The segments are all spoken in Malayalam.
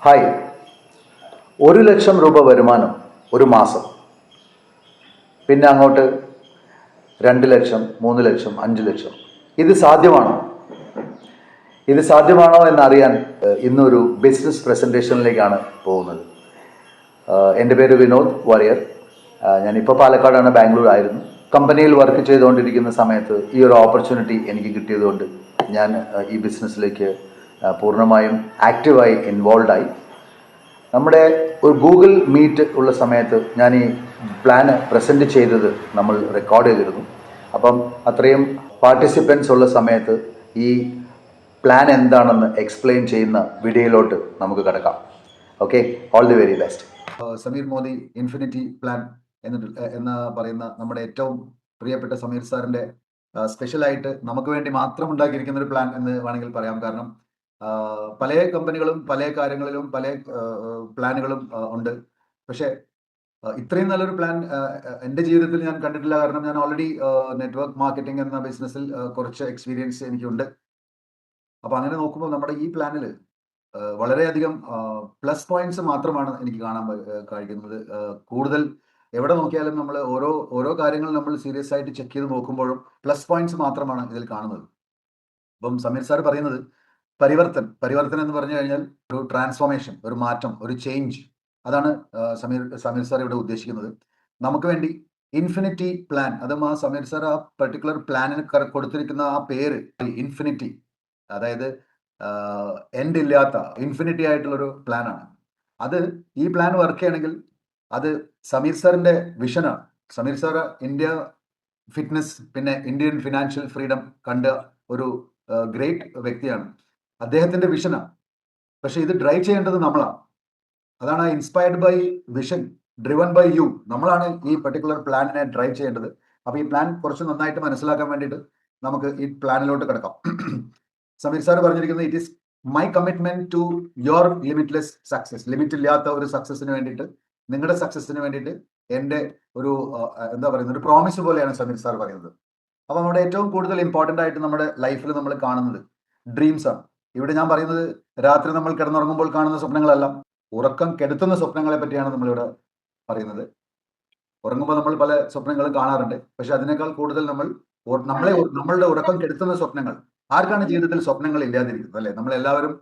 ഹായ്, 1,00,000 രൂപ വരുമാനം ഒരു മാസം, പിന്നെ അങ്ങോട്ട് 2,00,000, 3,00,000, 5,00,000. ഇത് സാധ്യമാണോ? ഇത് സാധ്യമാണോ എന്നറിയാൻ ഇന്നൊരു ബിസിനസ് പ്രസൻറ്റേഷനിലേക്കാണ് പോകുന്നത്. എൻ്റെ പേര് വിനോദ് വാര്യർ. ഞാനിപ്പോൾ പാലക്കാടാണ്, ബാംഗ്ലൂർ ആയിരുന്നു. കമ്പനിയിൽ വർക്ക് ചെയ്തുകൊണ്ടിരിക്കുന്ന സമയത്ത് ഈ ഒരു ഓപ്പർച്യൂണിറ്റി എനിക്ക് കിട്ടിയതുകൊണ്ട് ഞാൻ ഈ ബിസിനസ്സിലേക്ക് പൂർണ്ണമായും ആക്റ്റീവായി ഇൻവോൾവായി. നമ്മുടെ ഒരു ഗൂഗിൾ മീറ്റ് ഉള്ള സമയത്ത് ഞാൻ ഈ പ്ലാന് പ്രസൻറ്റ് ചെയ്തത് നമ്മൾ റെക്കോർഡ് ചെയ്തിരുന്നു. അപ്പം അത്രയും പാർട്ടിസിപ്പൻസ് ഉള്ള സമയത്ത് ഈ പ്ലാൻ എന്താണെന്ന് എക്സ്പ്ലെയിൻ ചെയ്യുന്ന വീഡിയോയിലോട്ട് നമുക്ക് കിടക്കാം. Okay, all the very best. Sameer Modi infinity plan എന്ന് പറയുന്ന നമ്മുടെ ഏറ്റവും പ്രിയപ്പെട്ട സമീർ സാറിൻ്റെ സ്പെഷ്യലായിട്ട് നമുക്ക് വേണ്ടി മാത്രം ഉണ്ടാക്കിയിരിക്കുന്ന ഒരു പ്ലാൻ എന്ന് വേണമെങ്കിൽ പറയാം. കാരണം പല കമ്പനികളും പല കാര്യങ്ങളിലും പല പ്ലാനുകളും ഉണ്ട്. പക്ഷേ ഇത്രയും നല്ലൊരു പ്ലാൻ എൻ്റെ ജീവിതത്തിൽ ഞാൻ കണ്ടിട്ടില്ല. കാരണം ഞാൻ ഓൾറെഡി നെറ്റ്വർക്ക് മാർക്കറ്റിംഗ് എന്ന ബിസിനസ്സിൽ കുറച്ച് എക്സ്പീരിയൻസ് എനിക്കുണ്ട്. അപ്പോൾ അങ്ങനെ നോക്കുമ്പോൾ നമ്മുടെ ഈ പ്ലാനിൽ വളരെയധികം പ്ലസ് പോയിന്റ്സ് മാത്രമാണ് എനിക്ക് കാണാൻ കഴിയുന്നത്. കൂടുതൽ എവിടെ നോക്കിയാലും നമ്മൾ ഓരോ കാര്യങ്ങൾ നമ്മൾ സീരിയസ് ആയിട്ട് ചെക്ക് ചെയ്ത് നോക്കുമ്പോഴും പ്ലസ് പോയിന്റ്സ് മാത്രമാണ് ഇതിൽ കാണുന്നത്. അപ്പം സമീർ സാർ പറയുന്നത് പരിവർത്തനം എന്ന് പറഞ്ഞു കഴിഞ്ഞാൽ ഒരു ട്രാൻസ്ഫോർമേഷൻ, ഒരു മാറ്റം, ഒരു ചേഞ്ച്. അതാണ് സമീർ സാർ ഇവിടെ ഉദ്ദേശിക്കുന്നത്. നമുക്ക് വേണ്ടി ഇൻഫിനിറ്റി പ്ലാൻ, അതും ആ സമീർ സാർ ആ പെർട്ടിക്കുലർ പ്ലാനിന് കൊടുത്തിരിക്കുന്ന ആ പേര് ഇൻഫിനിറ്റി, അതായത് എൻഡ് ഇല്ലാത്ത ഇൻഫിനിറ്റി ആയിട്ടുള്ളൊരു പ്ലാനാണ്. അത് ഈ പ്ലാൻ വർക്ക് ചെയ്യണമെങ്കിൽ അത് സമീർ സാറിന്റെ വിഷനാണ്. സമീർ സാർ ഇന്ത്യ ഫിറ്റ്നസ് പിന്നെ ഇന്ത്യൻ ഫിനാൻഷ്യൽ ഫ്രീഡം കണ്ട ഒരു ഗ്രേറ്റ് വ്യക്തിയാണ്. അദ്ദേഹത്തിന്റെ വിഷനാണ്. പക്ഷെ ഇത് ഡ്രൈവ് ചെയ്യേണ്ടത് നമ്മളാണ്. അതാണ് inspired by vision, driven by you. നമ്മളാണ് ഈ പെർട്ടിക്കുലർ പ്ലാനിനെ ഡ്രൈവ് ചെയ്യേണ്ടത്. അപ്പൊ ഈ പ്ലാൻ കുറച്ച് നന്നായിട്ട് മനസ്സിലാക്കാൻ വേണ്ടിയിട്ട് നമുക്ക് ഈ പ്ലാനിലോട്ട് കിടക്കാം. സമീർ സാർ പറഞ്ഞിരിക്കുന്നത് it is my commitment to your limitless success. Limit ഇല്ലാത്ത ഒരു സക്സസിന് വേണ്ടിയിട്ട്, നിങ്ങളുടെ സക്സസിന് വേണ്ടിയിട്ട് എൻ്റെ ഒരു എന്താ പറയുന്നത്, ഒരു പ്രോമിസ് പോലെയാണ് സമീർ സാർ പറയുന്നത്. അപ്പൊ നമ്മുടെ ഏറ്റവും കൂടുതൽ ഇമ്പോർട്ടൻ്റ് ആയിട്ട് നമ്മുടെ ലൈഫിൽ നമ്മൾ കാണുന്നത് ഡ്രീംസ് ആണ്. ഇവിടെ ഞാൻ പറയുന്നത് രാത്രി നമ്മൾ കിടന്നുറങ്ങുമ്പോൾ കാണുന്ന സ്വപ്നങ്ങളല്ല, ഉറക്കം കെടുത്തുന്ന സ്വപ്നങ്ങളെ പറ്റിയാണ് നമ്മളിവിടെ പറയുന്നത്. ഉറങ്ങുമ്പോൾ നമ്മൾ പല സ്വപ്നങ്ങളും കാണാറുണ്ട്. പക്ഷെ അതിനേക്കാൾ കൂടുതൽ നമ്മളുടെ ഉറക്കം കെടുത്തുന്ന സ്വപ്നങ്ങൾ. ആർക്കാണ് ജീവിതത്തിൽ സ്വപ്നങ്ങൾ ഇല്ലാതിരിക്കുന്നത്, അല്ലെ? നമ്മളെല്ലാവരും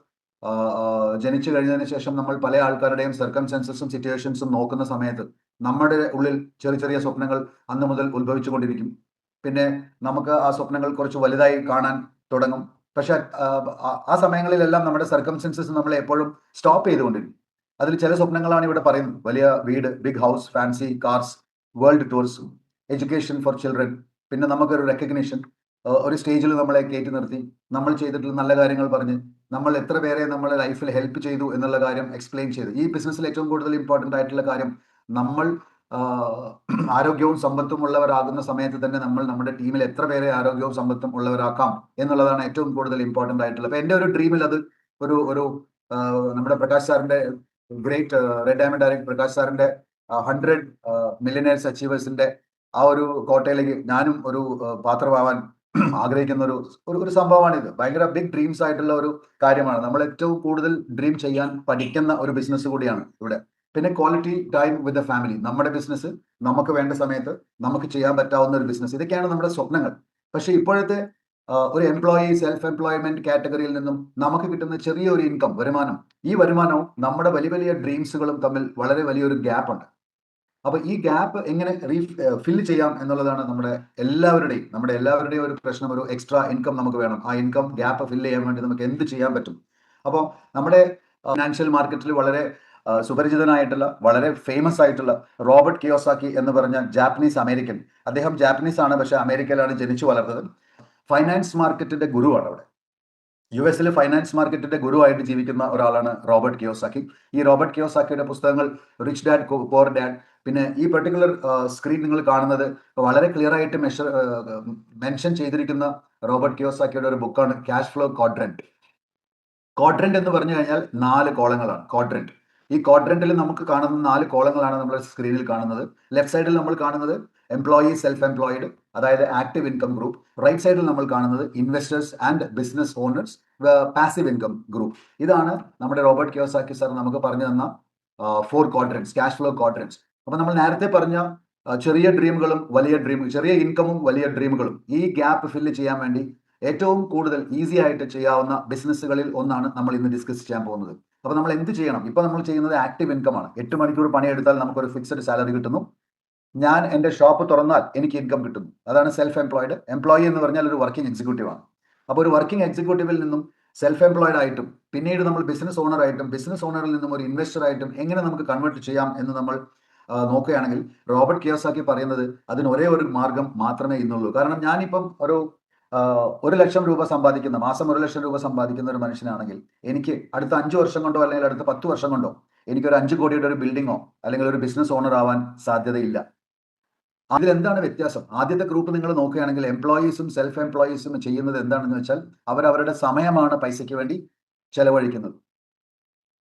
ജനിച്ചു കഴിഞ്ഞതിന് ശേഷം നമ്മൾ പല ആൾക്കാരുടെയും സർക്കംസ്റ്റൻസസും സിറ്റുവേഷൻസും നോക്കുന്ന സമയത്ത് നമ്മുടെ ഉള്ളിൽ ചെറിയ ചെറിയ സ്വപ്നങ്ങൾ അന്ന് മുതൽ ഉത്ഭവിച്ചുകൊണ്ടിരിക്കും. പിന്നെ നമുക്ക് ആ സ്വപ്നങ്ങൾ കുറച്ച് വലുതായി കാണാൻ തുടങ്ങും. പക്ഷെ ആ സമയങ്ങളിലെല്ലാം നമ്മുടെ സർക്കംസ്റ്റൻസസ് നമ്മളെ എപ്പോഴും സ്റ്റോപ്പ് ചെയ്തുകൊണ്ടിരിക്കും. അതിൽ ചില സ്വപ്നങ്ങളാണ് ഇവിടെ പറയുന്നത്. വലിയ വീട്, big house, fancy cars, world tours, education for children, പിന്നെ നമുക്കൊരു റെക്കഗ്നീഷൻ, ഒരു സ്റ്റേജിൽ നമ്മളെ കയറ്റി നിർത്തി നമ്മൾ ചെയ്തിട്ടുള്ള നല്ല കാര്യങ്ങൾ പറഞ്ഞ് നമ്മൾ എത്ര പേരെ നമ്മുടെ ലൈഫിൽ ഹെൽപ്പ് ചെയ്തു എന്നുള്ള കാര്യം എക്സ്പ്ലെയിൻ ചെയ്ത്. ഈ ബിസിനസ്സിൽ ഏറ്റവും കൂടുതൽ ഇമ്പോർട്ടൻ്റ് ആയിട്ടുള്ള കാര്യം, നമ്മൾ ആരോഗ്യവും സമ്പത്തും ഉള്ളവരാകുന്ന സമയത്ത് തന്നെ നമ്മൾ നമ്മുടെ ടീമിൽ എത്ര പേരെ ആരോഗ്യവും സമ്പത്തും ഉള്ളവരാക്കാം എന്നുള്ളതാണ് ഏറ്റവും കൂടുതൽ ഇമ്പോർട്ടൻ്റ് ആയിട്ടുള്ളത്. അപ്പൊ എൻ്റെ ഒരു ഡ്രീമിൽ അത് ഒരു നമ്മുടെ പ്രകാശ് സാറിന്റെ great red diamond director Prakash സാറിന്റെ 100 മില്യനേഴ്സ് അച്ചീവേഴ്സിന്റെ ആ ഒരു കോട്ടയിലേക്ക് ഞാനും ഒരു പാത്രമാവാൻ ആഗ്രഹിക്കുന്ന ഒരു സംഭവമാണിത്. ഭയങ്കര ബിഗ് ഡ്രീംസ് ആയിട്ടുള്ള ഒരു കാര്യമാണ്. നമ്മൾ ഏറ്റവും കൂടുതൽ ഡ്രീം ചെയ്യാൻ പഠിക്കുന്ന ഒരു ബിസിനസ് കൂടിയാണ് ഇവിടെ. പിന്നെ quality time with the family, നമ്മുടെ ബിസിനസ് നമുക്ക് വേണ്ട സമയത്ത് നമുക്ക് ചെയ്യാൻ പറ്റാവുന്ന ഒരു ബിസിനസ്. ഇതൊക്കെയാണ് നമ്മുടെ സ്വപ്നങ്ങൾ. പക്ഷെ ഇപ്പോഴത്തെ ഒരു എംപ്ലോയി സെൽഫ് എംപ്ലോയ്മെന്റ് കാറ്റഗറിയിൽ നിന്നും നമുക്ക് കിട്ടുന്ന ചെറിയൊരു ഇൻകം, വരുമാനം, ഈ വരുമാനവും നമ്മുടെ വലിയ വലിയ ഡ്രീംസുകളും തമ്മിൽ വളരെ വലിയൊരു ഗ്യാപ്പ് ഉണ്ട്. അപ്പൊ ഈ ഗ്യാപ്പ് എങ്ങനെ ഫില്ല് ചെയ്യാം എന്നുള്ളതാണ് നമ്മുടെ എല്ലാവരുടെയും ഒരു പ്രശ്നം. ഒരു എക്സ്ട്രാ ഇൻകം നമുക്ക് വേണം. ആ ഇൻകം ഗ്യാപ്പ് ഫില്ല് ചെയ്യാൻ വേണ്ടി നമുക്ക് എന്ത് ചെയ്യാൻ പറ്റും? അപ്പോൾ നമ്മുടെ ഫിനാൻഷ്യൽ മാർക്കറ്റിൽ വളരെ സുപരിചിതനായിട്ടുള്ള, വളരെ ഫേമസ് ആയിട്ടുള്ള റോബർട്ട് കിയോസാക്കി എന്ന് പറഞ്ഞ ജാപ്പനീസ് അമേരിക്കൻ, അദ്ദേഹം ജാപ്പനീസ് ആണ്, പക്ഷെ അമേരിക്കയിലാണ് ജനിച്ചു വളർന്നത്. ഫൈനാൻസ് മാർക്കറ്റിന്റെ ഗുരുവാണ് അവിടെ. US ഫൈനാൻസ് മാർക്കറ്റിന്റെ ഗുരുവായിട്ട് ജീവിക്കുന്ന ഒരാളാണ് റോബർട്ട് കിയോസാക്കി. ഈ റോബർട്ട് കിയോസാക്കിയുടെ പുസ്തകങ്ങൾ റിച്ച് ഡാഡ് പോർ ഡാഡ്, പിന്നെ ഈ പെർട്ടിക്കുലർ സ്ക്രീൻ നിങ്ങൾ കാണുന്നത് വളരെ ക്ലിയർ ആയിട്ട് മെൻഷൻ ചെയ്തിരിക്കുന്ന റോബർട്ട് കിയോസാക്കിയുടെ ഒരു ബുക്കാണ് ക്യാഷ് ഫ്ലോ ക്വാഡ്രന്റ്. ക്വാഡ്രന്റ് എന്ന് പറഞ്ഞു കഴിഞ്ഞാൽ 4 കോളങ്ങളാണ് ക്വാഡ്രന്റ്. ഈ ക്വാഡ്രന്റിൽ നമുക്ക് കാണുന്ന 4 കോളങ്ങളാണ് നമ്മൾ സ്ക്രീനിൽ കാണുന്നത്. ലെഫ്റ്റ് സൈഡിൽ നമ്മൾ കാണുന്നത് എംപ്ലോയി സെൽഫ് എംപ്ലോയിഡ്, അതായത് ആക്റ്റീവ് ഇൻകം ഗ്രൂപ്പ്. റൈറ്റ് സൈഡിൽ നമ്മൾ കാണുന്നത് investors and business owners. Passive income group. ഇതാണ് നമ്മുടെ റോബർട്ട് കിയോസാക്കി സാർ നമുക്ക് പറഞ്ഞു തന്ന 4 ക്വാഡ്രൻസ്, ക്യാഷ് ഫ്ലോ ക്വാഡ്രൻസ്. അപ്പൊ നമ്മൾ നേരത്തെ പറഞ്ഞ ചെറിയ ഡ്രീമുകളും വലിയ ചെറിയ ഇൻകമും വലിയ ഡ്രീമുകളും ഈ ഗ്യാപ്പ് ഫില്ല് ചെയ്യാൻ വേണ്ടി ഏറ്റവും കൂടുതൽ ഈസി ആയിട്ട് ചെയ്യാവുന്ന ബിസിനസ്സുകളിൽ ഒന്നാണ് നമ്മൾ ഇന്ന് ഡിസ്കസ് ചെയ്യാൻ പോകുന്നത്. അപ്പൊ നമ്മൾ എന്ത് ചെയ്യണം? ഇപ്പൊ നമ്മൾ ചെയ്യുന്നത് ആക്റ്റീവ് ഇൻകം ആണ്. 8 മണിക്കൂർ പണിയെടുത്താൽ നമുക്കൊരു ഫിക്സഡ് സാലറി കിട്ടുന്നു. ഞാൻ എൻ്റെ ഷോപ്പ് തുറന്നാൽ എനിക്ക് ഇൻകം കിട്ടുന്നു. അതാണ് സെൽഫ് എംപ്ലോയിഡ്. എംപ്ലോയി എന്ന് പറഞ്ഞാൽ ഒരു വർക്കിംഗ് എക്സിക്യൂട്ടീവ് ആണ്. അപ്പോൾ ഒരു വർക്കിംഗ് എക്സിക്യൂട്ടീവിൽ നിന്നും സെൽഫ് എംപ്ലോയിഡ് ആയിട്ടും പിന്നീട് നമ്മൾ ബിസിനസ് ഓണർ ആയിട്ടും ബിസിനസ് ഓണറിൽ നിന്നും ഒരു ഇൻവെസ്റ്റർ ആയിട്ടും എങ്ങനെ നമുക്ക് കൺവേർട്ട് ചെയ്യാം എന്ന് നമ്മൾ നോക്കുകയാണെങ്കിൽ റോബർട്ട് കിയോസാക്കി പറയുന്നത് അതിന് ഒരേ ഒരു മാർഗം മാത്രമേ ഇന്നുള്ളൂ. കാരണം ഞാനിപ്പം ഒരു 1 ലക്ഷം രൂപ സമ്പാദിക്കുന്ന, മാസം 1 ലക്ഷം രൂപ സമ്പാദിക്കുന്ന ഒരു മനുഷ്യനാണെങ്കിൽ എനിക്ക് അടുത്ത 5 വർഷം കൊണ്ടോ അല്ലെങ്കിൽ അടുത്ത 10 വർഷം കൊണ്ടോ എനിക്കൊരു 5 കോടിയുടെ ഒരു ബിൽഡിങ്ങോ അല്ലെങ്കിൽ ഒരു ബിസിനസ് ഓണർ ആവാൻ സാധ്യതയില്ല. അതിലെന്താണ് വ്യത്യാസം? ആദ്യത്തെ ഗ്രൂപ്പ് നിങ്ങൾ നോക്കുകയാണെങ്കിൽ എംപ്ലോയീസും സെൽഫ് എംപ്ലോയീസും ചെയ്യുന്നത് എന്താണെന്ന് വെച്ചാൽ അവരവരുടെ സമയമാണ് പൈസയ്ക്ക് വേണ്ടി ചെലവഴിക്കുന്നത്.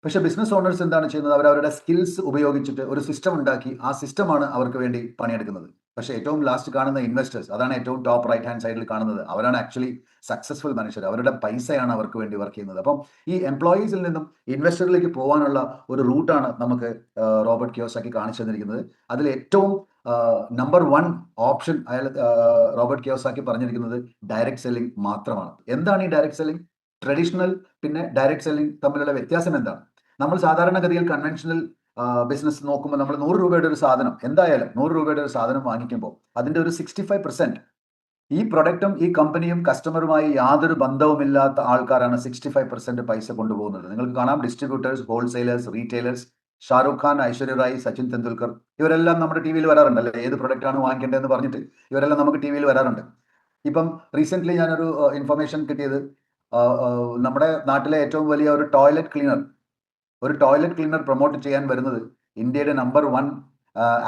പക്ഷെ ബിസിനസ് ഓണേഴ്സ് എന്താണ് ചെയ്യുന്നത്? അവരവരുടെ സ്കിൽസ് ഉപയോഗിച്ചിട്ട് ഒരു സിസ്റ്റം ഉണ്ടാക്കി ആ സിസ്റ്റമാണ് അവർക്ക് വേണ്ടി പണിയെടുക്കുന്നത്. പക്ഷെ ഏറ്റവും ലാസ്റ്റ് കാണുന്ന ഇൻവെസ്റ്റേഴ്സ്, അതാണ് ഏറ്റവും ടോപ്പ് റൈറ്റ് ഹാൻഡ് സൈഡിൽ കാണുന്നത്, അവരാണ് ആക്ച്വലി സക്സസ്ഫുൾ മനുഷ്യർ. അവരുടെ പൈസയാണ് അവർക്ക് വേണ്ടി വർക്ക് ചെയ്യുന്നത്. അപ്പം ഈ എംപ്ലോയീസിൽ നിന്നും ഇൻവെസ്റ്ററിലേക്ക് പോകാനുള്ള ഒരു റൂട്ടാണ് നമുക്ക് റോബർട്ട് കിയോസാക്കി കാണിച്ചു തന്നിരിക്കുന്നത്. അതിൽ ഏറ്റവും നമ്പർ 1 ഓപ്ഷൻ റോബർട്ട് കിയോസാക്കി പറഞ്ഞിരിക്കുന്നത് ഡയറക്റ്റ് സെല്ലിംഗ് മാത്രമാണ്. എന്താണ് ഈ ഡയറക്റ്റ് സെല്ലിംഗ്? ട്രഡീഷണൽ പിന്നെ ഡയറക്റ്റ് സെല്ലിംഗ് തമ്മിലുള്ള വ്യത്യാസം എന്താണ്? നമ്മൾ സാധാരണഗതിയിൽ കൺവെൻഷണൽ ബിസിനസ് നോക്കുമ്പോൾ നമ്മൾ 100 രൂപയുടെ ഒരു സാധനം, എന്തായാലും 100 രൂപയുടെ ഒരു സാധനം വാങ്ങിക്കുമ്പോൾ അതിന്റെ ഒരു 65% ഈ പ്രൊഡക്റ്റും ഈ കമ്പനിയും കസ്റ്റമറുമായി യാതൊരു ബന്ധവുമില്ലാത്ത ആൾക്കാരാണ് 65% പൈസ കൊണ്ടുപോകുന്നത്. നിങ്ങൾക്ക് കാണാം, distributors, wholesalers, retailers, Shahrukh Khan, Aishwarya Rai, Sachin Tendulkar, ഇവരെല്ലാം നമ്മുടെ ടി വിയിൽ വരാറുണ്ടല്ലേ? ഏത് പ്രൊഡക്റ്റാണ് വാങ്ങിക്കേണ്ടതെന്ന് പറഞ്ഞിട്ട് ഇവരെല്ലാം നമുക്ക് ടി വിയിൽ വരാറുണ്ട്. ഇപ്പം റീസെന്റ് ഞാനൊരു ഇൻഫർമേഷൻ കിട്ടിയത്, നമ്മുടെ നാട്ടിലെ ഏറ്റവും വലിയ ഒരു ടോയ്ലറ്റ് ക്ലീനർ പ്രൊമോട്ട് ചെയ്യാൻ വരുന്നത് ഇന്ത്യയുടെ നമ്പർ 1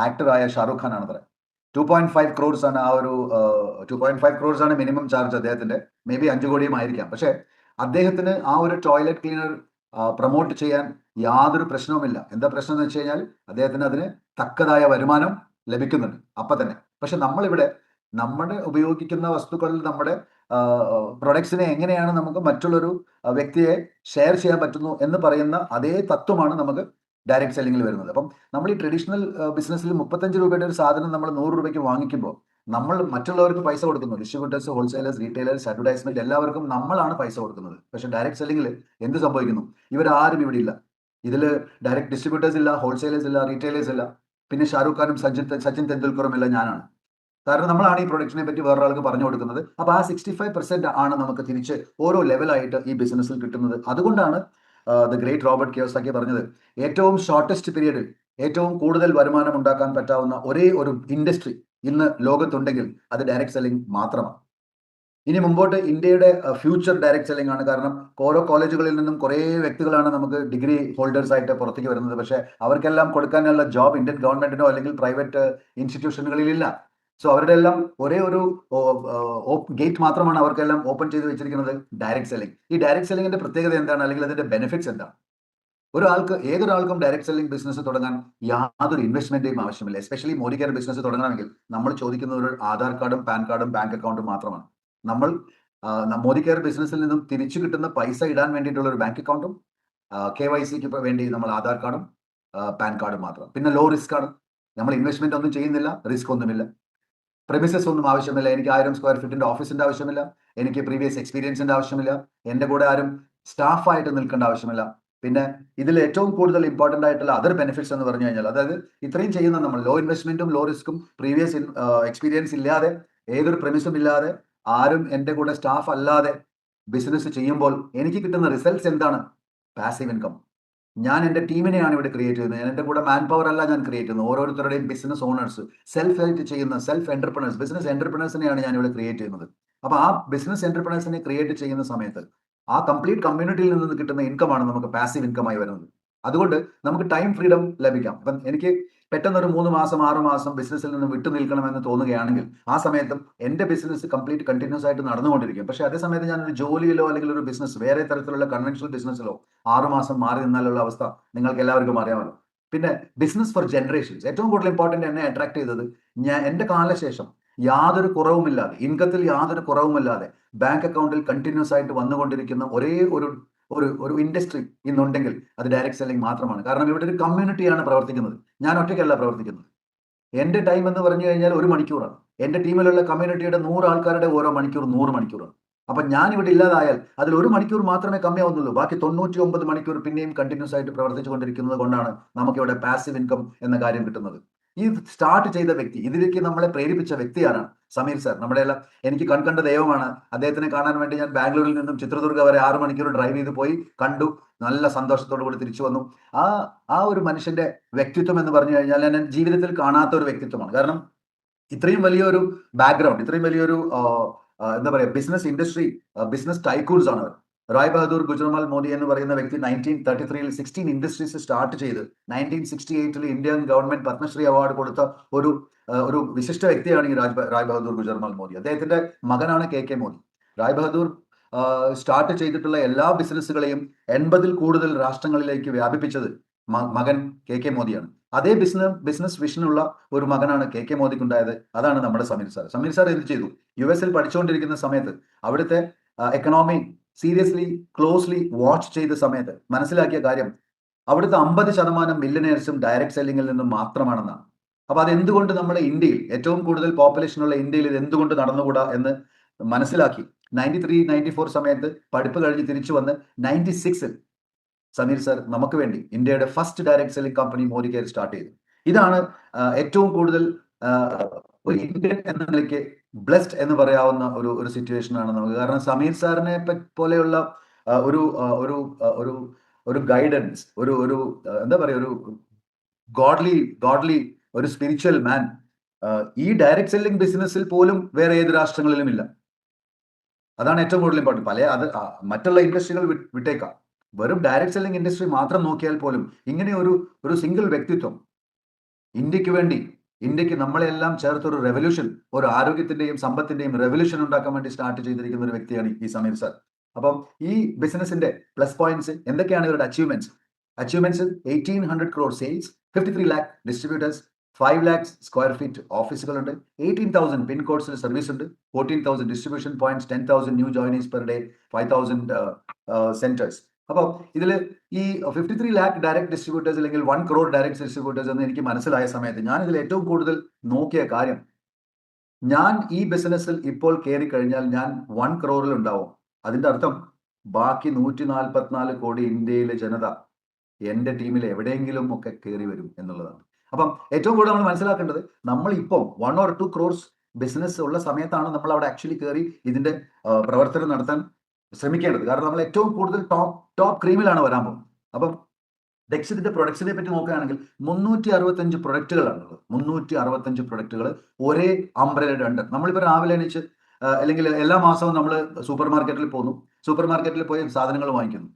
ആക്ടറായ ഷാരൂഖ് ഖാൻ ആണ്. 2.5 crores ആണ് ആ ഒരു 2.5 crores ആണ് മിനിമം ചാർജ് അദ്ദേഹത്തിന്റെ. മേ ബി 5 കോടിയും ആയിരിക്കാം. പക്ഷെ അദ്ദേഹത്തിന് ആ ഒരു ടോയ്ലറ്റ് ക്ലീനർ പ്രൊമോട്ട് ചെയ്യാൻ യാതൊരു പ്രശ്നവുമില്ല. എന്താ പ്രശ്നം എന്ന് വെച്ച് കഴിഞ്ഞാൽ അദ്ദേഹത്തിന് അതിന് തക്കതായ വരുമാനം ലഭിക്കുന്നുണ്ട് അപ്പൊ തന്നെ. പക്ഷെ നമ്മളിവിടെ നമ്മുടെ ഉപയോഗിക്കുന്ന വസ്തുക്കളിൽ നമ്മുടെ പ്രൊഡക്ട്സിനെ എങ്ങനെയാണ് നമുക്ക് മറ്റുള്ളൊരു വ്യക്തിയെ ഷെയർ ചെയ്യാൻ പറ്റുന്നു എന്ന് പറയുന്ന അതേ തത്വമാണ് നമുക്ക് ഡയറക്റ്റ് സെല്ലിംഗിൽ വരുന്നത്. അപ്പം നമ്മൾ ഈ ട്രഡീഷണൽ ബിസിനസ്സിൽ 35 രൂപയുടെ ഒരു സാധനം നമ്മൾ 100 രൂപയ്ക്ക് വാങ്ങിക്കുമ്പോൾ നമ്മൾ മറ്റുള്ളവർക്ക് പൈസ കൊടുക്കുന്നു. ഡിസ്ട്രിബ്യൂട്ടേഴ്സ്, ഹോൾസെയിലേഴ്സ്, റീറ്റെയിലേഴ്സ്, അഡ്വർടൈസ്മെന്റ്, എല്ലാവർക്കും നമ്മളാണ് പൈസ കൊടുക്കുന്നത്. പക്ഷെ ഡയറക്റ്റ് സെല്ലിംഗിൽ എന്ത് സംഭവിക്കുന്നു? ഇവരാരും ഇവിടെ ഇല്ല. ഇതിൽ ഡയറക്റ്റ് ഡിസ്ട്രിബ്യൂട്ടേഴ്സ് ഇല്ല, ഹോൾസെയിലേഴ്സ് ഇല്ല, റീറ്റെയിലേഴ്സ് ഇല്ല. പിന്നെ ഷാരൂഖ് ഖാനും സച്ചിൻ തെണ്ടുൽക്കറും എല്ലാം ഞാനാണ്. കാരണം നമ്മളാണ് ഈ പ്രൊഡക്റ്റിനെ പറ്റി വേറൊരാൾക്ക് പറഞ്ഞു കൊടുക്കുന്നത്. അപ്പൊ ആ 65% ആണ് നമുക്ക് തിരിച്ച് ഓരോ ലെവലായിട്ട് ഈ ബിസിനസ്സിൽ കിട്ടുന്നത്. അതുകൊണ്ടാണ് ദ ഗ്രേറ്റ് റോബർട്ട് കിയോസാക്കി പറഞ്ഞത് ഏറ്റവും ഷോർട്ടസ്റ്റ് പീരീഡിൽ ഏറ്റവും കൂടുതൽ വരുമാനം ഉണ്ടാക്കാൻ പറ്റാവുന്ന ഒരേ ഒരു ഇൻഡസ്ട്രി ഇന്ന് ലോകത്തുണ്ടെങ്കിൽ അത് ഡയറക്റ്റ് സെല്ലിംഗ് മാത്രമാണ്. ഇനി മുമ്പോട്ട് ഇന്ത്യയുടെ ഫ്യൂച്ചർ ഡയറക്റ്റ് സെല്ലിംഗ് ആണ്. കാരണം ഓരോ കോളേജുകളിൽ നിന്നും കുറേ വ്യക്തികളാണ് നമുക്ക് ഡിഗ്രി ഹോൾഡേഴ്സ് ആയിട്ട് പുറത്തേക്ക് വരുന്നത്. പക്ഷെ അവർക്കെല്ലാം കൊടുക്കാനുള്ള ജോബ് ഇന്ത്യൻ ഗവൺമെന്റിനോ അല്ലെങ്കിൽ പ്രൈവറ്റ് ഇൻസ്റ്റിറ്റ്യൂഷനുകളിലില്ല. സോ അവരുടെ എല്ലാം ഒരേ ഒരു ഗേറ്റ് മാത്രമാണ് അവർക്കെല്ലാം ഓപ്പൺ ചെയ്ത് വെച്ചിരിക്കുന്നത്, ഡയറക്റ്റ് സെല്ലിംഗ്. ഈ ഡയറക്റ്റ് സെല്ലിംഗിന്റെ പ്രത്യേകത എന്താണ്, അല്ലെങ്കിൽ അതിന്റെ ബെനിഫിറ്റ്സ് എന്താണ്? ഏതൊരാൾക്കും ഡയറക്റ്റ് സെല്ലിംഗ് ബിസിനസ് തുടങ്ങാൻ യാതൊരു ഇൻവെസ്റ്റ്മെന്റിന്റെയും ആവശ്യമില്ല. എസ്പെഷ്യലി മോദി കെയർ ബിസിനസ് തുടങ്ങണമെങ്കിൽ നമ്മൾ ചോദിക്കുന്ന ഒരു ആധാർ കാർഡും പാൻ കാർഡും ബാങ്ക് അക്കൗണ്ടും മാത്രമാണ്. നമ്മൾ മോദി കെയർ ബിസിനസ്സിൽ നിന്നും തിരിച്ചു കിട്ടുന്ന പൈസ ഇടാൻ വേണ്ടിയിട്ടുള്ള ഒരു ബാങ്ക് അക്കൗണ്ടും KYCക്ക് വേണ്ടി നമ്മൾ ആധാർ കാർഡും പാൻ കാർഡും മാത്രം. പിന്നെ ലോ റിസ്ക് ആണ്. നമ്മൾ ഇൻവെസ്റ്റ്മെന്റ് ഒന്നും ചെയ്യുന്നില്ല, റിസ്ക് ഒന്നുമില്ല, പ്രെമിസസ് ഒന്നും ആവശ്യമില്ല. എനിക്ക് 1000 സ്ക്വയർ ഫീറ്റിന്റെ ഓഫീസിന്റെ ആവശ്യമില്ല, എനിക്ക് പ്രീവിയസ് എക്സ്പീരിയൻസിന്റെ ആവശ്യമില്ല, എന്റെ കൂടെ ആരും സ്റ്റാഫായിട്ട് നിൽക്കേണ്ട ആവശ്യമില്ല. പിന്നെ ഇതിൽ ഏറ്റവും കൂടുതൽ ഇമ്പോർട്ടന്റ് ആയിട്ടുള്ള അതർ ബെനിഫിറ്റ്സ് എന്ന് പറഞ്ഞു കഴിഞ്ഞാൽ, അതായത് ഇത്രയും ചെയ്യുന്ന നമ്മൾ ലോ ഇൻവെസ്റ്റ്മെന്റും ലോ റിസ്ക്കും പ്രീവിയസ് എക്സ്പീരിയൻസ് ഇല്ലാതെ ഏതൊരു പ്രെമിസും ഇല്ലാതെ ആരും എന്റെ കൂടെ സ്റ്റാഫ് അല്ലാതെ ബിസിനസ് ചെയ്യുമ്പോൾ എനിക്ക് കിട്ടുന്ന റിസൾട്ട്സ് എന്താണ്? Passive income. ഞാൻ എൻ്റെ ടീമിനെയാണ് ഇവിടെ ക്രിയേറ്റ് ചെയ്യുന്നത്. എൻ്റെ കൂടെ മാൻ പവർ അല്ല ഞാൻ ക്രിയേറ്റ് ചെയ്യുന്നത്. ഓരോരുത്തരുടെയും ബിസിനസ് ഓണേഴ്സ്, സെൽഫ് ഹെൽപ്പ് ചെയ്യുന്ന സെൽഫ് എന്റർപ്രണേഴ്സ്, ബിസിനസ് എന്റർപ്രണേഴ്സിനെയാണ് ഞാൻ ഇവിടെ ക്രിയേറ്റ് ചെയ്യുന്നത്. അപ്പൊ ആ ബിസിനസ് എന്റർപ്രണേഴ്സിനെ ക്രിയേറ്റ് ചെയ്യുന്ന സമയത്ത് ആ കംപ്ലീറ്റ് കമ്മ്യൂണിറ്റിയിൽ നിന്ന് കിട്ടുന്ന ഇൻകമാണ് നമുക്ക് പാസീവ് ഇൻകമായി വരുന്നത്. അതുകൊണ്ട് നമുക്ക് ടൈം ഫ്രീഡം ലഭിക്കാം. അപ്പം എനിക്ക് പെട്ടെന്നൊരു 3 മാസം 6 മാസം ബിസിനസ്സിൽ നിന്ന് വിട്ടു നിൽക്കണമെന്ന് തോന്നുകയാണെങ്കിൽ ആ സമയത്തും എൻ്റെ ബിസിനസ് കംപ്ലീറ്റ് കണ്ടിന്യൂസ് ആയിട്ട് നടന്നുകൊണ്ടിരിക്കും. പക്ഷേ അതേ സമയത്ത് ഞാനൊരു ജോലിയിലോ അല്ലെങ്കിൽ ഒരു ബിസിനസ് വേറെ തരത്തിലുള്ള കൺവെൻഷണൽ ബിസിനസ്സിലോ 6 മാസം മാറി നിന്നാലുള്ള അവസ്ഥ നിങ്ങൾക്ക് എല്ലാവർക്കും അറിയാമല്ലോ. പിന്നെ ബിസിനസ് ഫോർ ജനറേഷൻസ് ഏറ്റവും കൂടുതൽ ഇമ്പോർട്ടൻ്റ് എന്നെ അട്രാക്ട് ചെയ്തത്, എൻ്റെ കാലശേഷം യാതൊരു കുറവുമില്ലാതെ, ഇൻകത്തിൽ യാതൊരു കുറവുമില്ലാതെ ബാങ്ക് അക്കൗണ്ടിൽ കണ്ടിന്യൂസ് ആയിട്ട് വന്നുകൊണ്ടിരിക്കുന്ന ഒരേ ഒരു ഒരു ഒരു ഇൻഡസ്ട്രി ഇന്നുണ്ടെങ്കിൽ അത് ഡയറക്റ്റ് സെല്ലിംഗ് മാത്രമാണ്. കാരണം ഇവിടെ ഒരു കമ്മ്യൂണിറ്റിയാണ് പ്രവർത്തിക്കുന്നത്. ഞാൻ ഒറ്റയ്ക്കല്ല പ്രവർത്തിക്കുന്നത്. എൻ്റെ ടൈം എന്ന് പറഞ്ഞു കഴിഞ്ഞാൽ 1 മണിക്കൂറാണ്. എൻ്റെ ടീമിലുള്ള കമ്മ്യൂണിറ്റിയുടെ 100 ആൾക്കാരുടെ ഓരോ മണിക്കൂർ 100 മണിക്കൂറാണ്. അപ്പൊ ഞാൻ ഇവിടെ ഇല്ലാതായാൽ അതിൽ 1 മണിക്കൂർ മാത്രമേ കമ്മിയാവുന്നുള്ളൂ. ബാക്കി 99 മണിക്കൂർ പിന്നെയും കണ്ടിന്യൂസ് ആയിട്ട് പ്രവർത്തിച്ചു കൊണ്ടിരിക്കുന്നത് കൊണ്ടാണ് നമുക്കിവിടെ പാസീവ് ഇൻകം എന്ന കാര്യം കിട്ടുന്നത്. ഈ സ്റ്റാർട്ട് ചെയ്ത വ്യക്തി, ഇതിലേക്ക് നമ്മളെ പ്രേരിപ്പിച്ച വ്യക്തി ആരാണ്? സമീർ സാർ. നമ്മുടെ എല്ലാം എനിക്ക് കൺകണ്ട ദൈവമാണ്. അദ്ദേഹത്തിനെ കാണാൻ വേണ്ടി ഞാൻ ബാംഗ്ലൂരിൽ നിന്നും ചിത്രദുർഗ വരെ 6 മണിക്കൂർ ഡ്രൈവ് ചെയ്ത് പോയി കണ്ടു. നല്ല സന്തോഷത്തോടു കൂടി തിരിച്ചു വന്നു. ആ ആ ഒരു മനുഷ്യന്റെ വ്യക്തിത്വം എന്ന് പറഞ്ഞു കഴിഞ്ഞാൽ ഞാൻ ജീവിതത്തിൽ കാണാത്ത ഒരു വ്യക്തിത്വമാണ്. കാരണം ഇത്രയും വലിയൊരു ബാക്ക്ഗ്രൗണ്ട്, ഇത്രയും വലിയൊരു എന്താ പറയുക, ബിസിനസ് ഇൻഡസ്ട്രി, ബിസിനസ് ടൈക്കൂൺസ് ആണ് അവർ. റായ് ബഹദൂർ ഗുജറാൾ മോദി എന്ന് പറയുന്ന വ്യക്തി 1933 16 ഇൻഡസ്ട്രീസ് സ്റ്റാർട്ട് ചെയ്ത് 1968 ഇന്ത്യൻ ഗവൺമെന്റ് പത്മശ്രീ അവാർഡ് കൊടുത്ത ഒരു ഒരു വിശിഷ്ട വ്യക്തിയാണ് ഈ റായ് ബഹദൂർ ഗുജറാൾ മോദി. അദ്ദേഹത്തിന്റെ മകനാണ് കെ മോദി. റായ് ബഹദൂർ സ്റ്റാർട്ട് ചെയ്തിട്ടുള്ള എല്ലാ ബിസിനസ്സുകളെയും 80-ൽ കൂടുതൽ രാഷ്ട്രങ്ങളിലേക്ക് വ്യാപിപ്പിച്ചത് മകൻ കെ മോദിയാണ്. അതേ ബിസിനസ് വിഷനുള്ള ഒരു മകനാണ് കെ മോദിക്ക് ഉണ്ടായത്. അതാണ് നമ്മുടെ സമീർ സാർ. സമീർ സാർ എന്ത് ചെയ്തു? US-ൽ പഠിച്ചുകൊണ്ടിരിക്കുന്ന സമയത്ത് അവിടുത്തെ എക്കണോമി സീരിയസ്ലി ക്ലോസ്ലി വാച്ച് ചെയ്ത സമയത്ത് മനസ്സിലാക്കിയ കാര്യം അവിടുത്തെ 50% മില്യനേഴ്സും ഡയറക്റ്റ് സെല്ലിംഗിൽ നിന്നും മാത്രമാണെന്നാണ്. അപ്പൊ അതെന്തുകൊണ്ട് നമ്മുടെ ഇന്ത്യയിൽ, ഏറ്റവും കൂടുതൽ പോപ്പുലേഷൻ ഉള്ള ഇന്ത്യയിൽ ഇത് എന്തുകൊണ്ട് നടന്നുകൂടാ എന്ന് മനസ്സിലാക്കി 93 94 സമയത്ത് പഠിപ്പ് കഴിഞ്ഞ് തിരിച്ചു വന്ന് 96-ൽ സമീർ സാർ നമുക്ക് വേണ്ടി ഇന്ത്യയുടെ first direct selling company Modi care start ചെയ്തു. ഇതാണ് ഏറ്റവും കൂടുതൽ ഒരു ഇന്ത്യൻ എന്ന നിലയ്ക്ക് ബ്ലെസ്ഡ് എന്ന് പറയാവുന്ന ഒരു സിറ്റുവേഷൻ ആണ് നമുക്ക്. കാരണം സമീർ സാറിനെ പോലെയുള്ള ഒരു ഒരു ഒരു ഒരു ഗൈഡൻസ്, ഒരു എന്താ പറയുക, ഒരു ഗോഡ്ലി ഒരു സ്പിരിച്വൽ മാൻ ഈ ഡയറക്റ്റ് സെല്ലിംഗ് ബിസിനസ്സിൽ പോലും വേറെ ഏത് രാഷ്ട്രങ്ങളിലും ഇല്ല. അതാണ് ഏറ്റവും കൂടുതൽ ഇമ്പോർട്ടൻറ്റ്. മറ്റുള്ള ഇൻഡസ്ട്രികൾ വിട്ടേക്കാം, വെറും ഡയറക്റ്റ് സെല്ലിംഗ് ഇൻഡസ്ട്രി മാത്രം നോക്കിയാൽ പോലും ഇങ്ങനെ ഒരു സിംഗിൾ വ്യക്തിത്വം ഇന്ത്യക്ക് വേണ്ടി, ഇന്ത്യക്ക് നമ്മളെല്ലാം ചേർത്തൊരു റെവല്യൂഷൻ, ഒരു ആരോഗ്യത്തിന്റെയും സമ്പത്തിന്റെയും റെവല്യൂഷൻ ഉണ്ടാക്കാൻ വേണ്ടി സ്റ്റാർട്ട് ചെയ്തിരിക്കുന്ന ഒരു വ്യക്തിയാണ് ഈ സമീർ സാർ. അപ്പം ഈ ബിസിനസിന്റെ പ്ലസ് പോയിന്റ്സ് എന്തൊക്കെയാണ്? ഇവരുടെ achievements 1800 crore sales, 53 lakh distributors, 5 lakhs square feet ഓഫീസുകളുണ്ട്, 18,000 പിൻ കോഡ്സിൽ സർവീസ് ഉണ്ട്, 14,000 distribution points, 10,000 new joinees per day, 5,000 centres. അപ്പോൾ ഇതിൽ ഈ 53 lakh ഡയറക്ട് ഡിസ്ട്രിബ്യൂട്ടേഴ്സ് അല്ലെങ്കിൽ 1 crore ഡയറക്ട് ഡിസ്ട്രിബ്യൂട്ടേഴ്സ് എന്ന് എനിക്ക് മനസ്സിലായ സമയത്ത് ഞാൻ ഇതിൽ ഏറ്റവും കൂടുതൽ നോക്കിയ കാര്യം, ഞാൻ ഈ ബിസിനസ്സിൽ ഇപ്പോൾ കയറി കഴിഞ്ഞാൽ ഞാൻ 1 crore ഉണ്ടാവും. അതിന്റെ അർത്ഥം ബാക്കി 144 കോടി ഇന്ത്യയിലെ ജനത എന്റെ ടീമിൽ എവിടെയെങ്കിലും ഒക്കെ കയറി വരും എന്നുള്ളതാണ്. അപ്പം ഏറ്റവും കൂടുതൽ നമ്മൾ മനസ്സിലാക്കേണ്ടത്, നമ്മൾ ഇപ്പോൾ 1 or 2 crores ബിസിനസ് ഉള്ള സമയത്താണ് നമ്മൾ അവിടെ ആക്ച്വലി കയറി ഇതിന്റെ പ്രവർത്തനം നടത്താൻ ശ്രമിക്കേണ്ടത്. കാരണം നമ്മൾ ഏറ്റവും കൂടുതൽ ടോപ്പ് ക്രീമിലാണ് വരാൻ പോകുന്നത്. അപ്പം ഡെക്സിന്റെ പ്രൊഡക്ട്സിനെ പറ്റി നോക്കുകയാണെങ്കിൽ 365 പ്രൊഡക്റ്റുകളാണുള്ളത്. 365 പ്രൊഡക്റ്റുകൾ ഒരേ അംബ്രലയുടെ അണ്ടർ. നമ്മളിപ്പോൾ രാവിലെ എണീച്ച് അല്ലെങ്കിൽ എല്ലാ മാസവും നമ്മൾ സൂപ്പർ മാർക്കറ്റിൽ പോകുന്നു, സൂപ്പർ മാർക്കറ്റിൽ പോയി സാധനങ്ങൾ വാങ്ങിക്കുന്നു.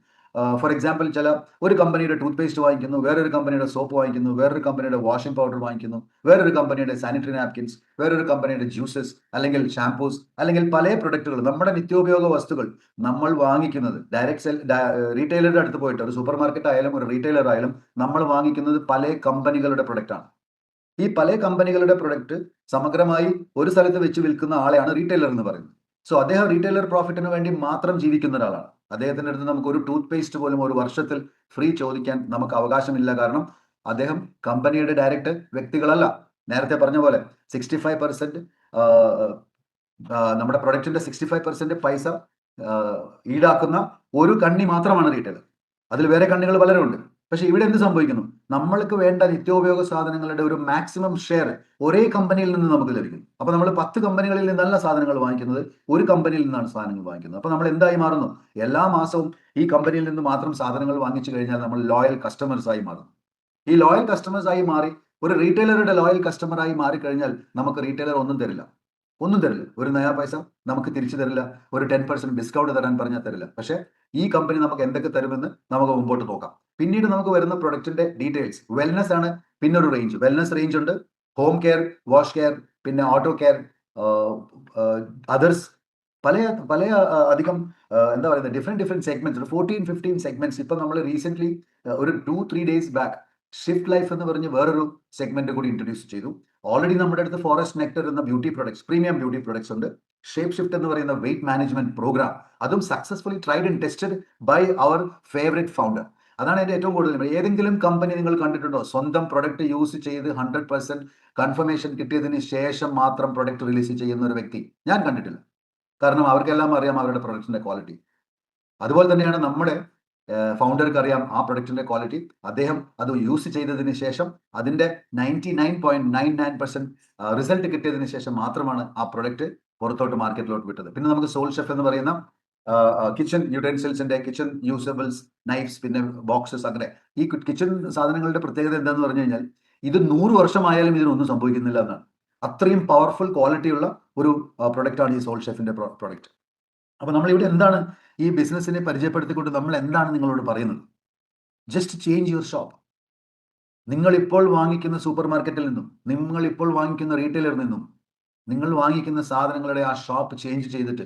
ഫോർ എക്സാമ്പിൾ, ഒരു കമ്പനിയുടെ ടൂത്ത് പേസ്റ്റ് വാങ്ങിക്കുന്നു, വേറൊരു കമ്പനിയുടെ സോപ്പ് വാങ്ങിക്കുന്നു, വേറൊരു കമ്പനിയുടെ വാഷിംഗ് പൗഡർ വാങ്ങിക്കുന്നു, വേറൊരു കമ്പനിയുടെ സാനിറ്ററി നാപ്കിൻസ്, വേറൊരു കമ്പനിയുടെ ജ്യൂസസ് അല്ലെങ്കിൽ ഷാംപൂസ് അല്ലെങ്കിൽ പല പ്രൊഡക്റ്റുകൾ, നമ്മുടെ നിത്യോപയോഗ വസ്തുക്കൾ നമ്മൾ വാങ്ങിക്കുന്നത് റീറ്റെയിലറുടെ അടുത്ത് പോയിട്ട്, ഒരു സൂപ്പർ മാർക്കറ്റ് ആയാലും ഒരു റീറ്റെയിലർ ആയാലും നമ്മൾ വാങ്ങിക്കുന്നത് പല കമ്പനികളുടെ പ്രൊഡക്റ്റാണ്. ഈ പല കമ്പനികളുടെ പ്രൊഡക്റ്റ് സമഗ്രമായി ഒരു സ്ഥലത്ത് വെച്ച് വിൽക്കുന്ന ആളെയാണ് റീറ്റെയിലർ എന്ന് പറയുന്നത്. സോ അദ്ദേഹം റീറ്റെയിലർ പ്രോഫിറ്റിന് വേണ്ടി മാത്രം ജീവിക്കുന്ന ഒരാളാണ്. അദ്ദേഹത്തിന്റെ അടുത്ത് നമുക്ക് ഒരു ടൂത്ത് പേസ്റ്റ് പോലും ഒരു വർഷത്തിൽ ഫ്രീ ചോദിക്കാൻ നമുക്ക് അവകാശമില്ല. കാരണം അദ്ദേഹം കമ്പനിയുടെ ഡയറക്റ്റ് വ്യക്തികളല്ല. നേരത്തെ പറഞ്ഞ പോലെ 65% നമ്മുടെ പ്രൊഡക്റ്റിന്റെ 65% പൈസ ഈടാക്കുന്ന ഒരു കണ്ണി മാത്രമാണ് റീറ്റെയിലർ. അതിൽ വേറെ കണ്ണികൾ പലരുണ്ട്. പക്ഷെ ഇവിടെ എന്ത് സംഭവിക്കുന്നു? നമ്മൾക്ക് വേണ്ട നിത്യോപയോഗ സാധനങ്ങളുടെ ഒരു മാക്സിമം ഷെയർ ഒരേ കമ്പനിയിൽ നിന്ന് നമുക്ക് ലഭിക്കുന്നു. അപ്പൊ നമ്മൾ 10 കമ്പനികളിൽ നിന്നല്ല സാധനങ്ങൾ വാങ്ങിക്കുന്നത്, ഒരു കമ്പനിയിൽ നിന്നാണ് സാധനങ്ങൾ വാങ്ങിക്കുന്നത്. അപ്പൊ നമ്മൾ എന്തായി മാറുന്നു? എല്ലാ മാസവും ഈ കമ്പനിയിൽ നിന്ന് മാത്രം സാധനങ്ങൾ വാങ്ങിച്ചു കഴിഞ്ഞാൽ നമ്മൾ ലോയൽ കസ്റ്റമേഴ്സ് ആയി മാറുന്നു. ഈ ലോയൽ കസ്റ്റമേഴ്സ് ആയി മാറി ഒരു റീറ്റെയിലറുടെ ലോയൽ കസ്റ്റമറായി മാറിക്കഴിഞ്ഞാൽ നമുക്ക് റീറ്റെയിലർ ഒന്നും തരില്ല. ഒരു നയാ പൈസ നമുക്ക് തിരിച്ചു തരില്ല. ഒരു 10% ഡിസ്കൗണ്ട് തരാൻ പറഞ്ഞാൽ തരില്ല. പക്ഷെ ഈ കമ്പനി നമുക്ക് എന്തൊക്കെ തരുമെന്ന് നമുക്ക് മുമ്പോട്ട് നോക്കാം. പിന്നീട് നമുക്ക് വരുന്ന പ്രൊഡക്റ്റിന്റെ ഡീറ്റെയിൽസ്. വെൽനസ് ആണ് പിന്നൊരു റേഞ്ച്. വെൽനസ് റേഞ്ച് ഉണ്ട്, ഹോം കെയർ, വാഷ് കെയർ, പിന്നെ ഓട്ടോ കെയർ, അതേഴ്സ്, പല അധികം എന്താ പറയുന്നത്, ഡിഫറെന്റ് സെഗ്മെന്റ്സ്, 14-15 സെഗ്മെന്റ്സ്. ഇപ്പൊ നമ്മൾ റീസെന്റ് ഒരു 2-3 days ബാക്ക് ഷിഫ്റ്റ് ലൈഫ് എന്ന് പറഞ്ഞ് വേറൊരു സെഗ്മെന്റ് കൂടി ഇൻട്രൊഡ്യൂസ് ചെയ്തു. ഓൾറെഡി നമ്മുടെ അടുത്ത് ഫോറസ്റ്റ് നെക്ടർ എന്ന beauty products, premium beauty products ഉണ്ട്. ഷേപ്പ് ഷിഫ്റ്റ് എന്ന് പറയുന്ന വെയിറ്റ് മാനേജ്മെന്റ് പ്രോഗ്രാം, അതും successfully tried and tested by our favourite founder. അതാണ് എൻ്റെ ഏറ്റവും കൂടുതൽ. ഏതെങ്കിലും കമ്പനി നിങ്ങൾ കണ്ടിട്ടുണ്ടോ സ്വന്തം പ്രൊഡക്റ്റ് യൂസ് ചെയ്ത് 100% കൺഫർമേഷൻ കിട്ടിയതിന് ശേഷം മാത്രം പ്രൊഡക്റ്റ് റിലീസ് ചെയ്യുന്ന ഒരു വ്യക്തി ഞാൻ കണ്ടിട്ടില്ല. കാരണം അവർക്കെല്ലാം അറിയാം അവരുടെ പ്രൊഡക്റ്റിന്റെ ക്വാളിറ്റി. അതുപോലെ തന്നെയാണ് നമ്മുടെ ഫൗണ്ടർക്ക് അറിയാം ആ പ്രൊഡക്റ്റിന്റെ ക്വാളിറ്റി. അദ്ദേഹം അത് യൂസ് ചെയ്തതിന് ശേഷം അതിന്റെ 99.99% റിസൾട്ട് കിട്ടിയതിന് ശേഷം മാത്രമാണ് ആ പ്രൊഡക്റ്റ് പുറത്തോട്ട് മാർക്കറ്റിലോട്ട് വിട്ടത്. പിന്നെ നമുക്ക് സോൾ ഷെഫ് എന്ന് പറയുന്ന കിച്ചൺ യൂട്ടൻസിൽസിന്റെ, കിച്ചൺ യൂസബിൾസ്, നൈഫ്സ്, പിന്നെ ബോക്സസ്, അങ്ങനെ ഈ കിച്ചൺ സാധനങ്ങളുടെ പ്രത്യേകത എന്താന്ന് പറഞ്ഞു കഴിഞ്ഞാൽ ഇത് 100 വർഷമായാലും ഇതിനൊന്നും സംഭവിക്കുന്നില്ല എന്നാണ്. അത്രയും പവർഫുൾ ക്വാളിറ്റിയുള്ള ഒരു പ്രൊഡക്റ്റാണ് ഈ സോൾ ഷെഫിന്റെ പ്രൊഡക്റ്റ്. അപ്പൊ നമ്മൾ ഇവിടെ എന്താണ് ഈ ബിസിനസ്സിനെ പരിചയപ്പെടുത്തിക്കൊണ്ട് നമ്മൾ എന്താണ് നിങ്ങളോട് പറയുന്നത്? Just change your shop. നിങ്ങൾ ഇപ്പോൾ വാങ്ങിക്കുന്ന സൂപ്പർ മാർക്കറ്റിൽ നിന്നും, നിങ്ങൾ ഇപ്പോൾ വാങ്ങിക്കുന്ന റീറ്റെയിലറിൽ നിന്നും, നിങ്ങൾ വാങ്ങിക്കുന്ന സാധനങ്ങളുടെ ആ ഷോപ്പ് ചേഞ്ച് ചെയ്തിട്ട്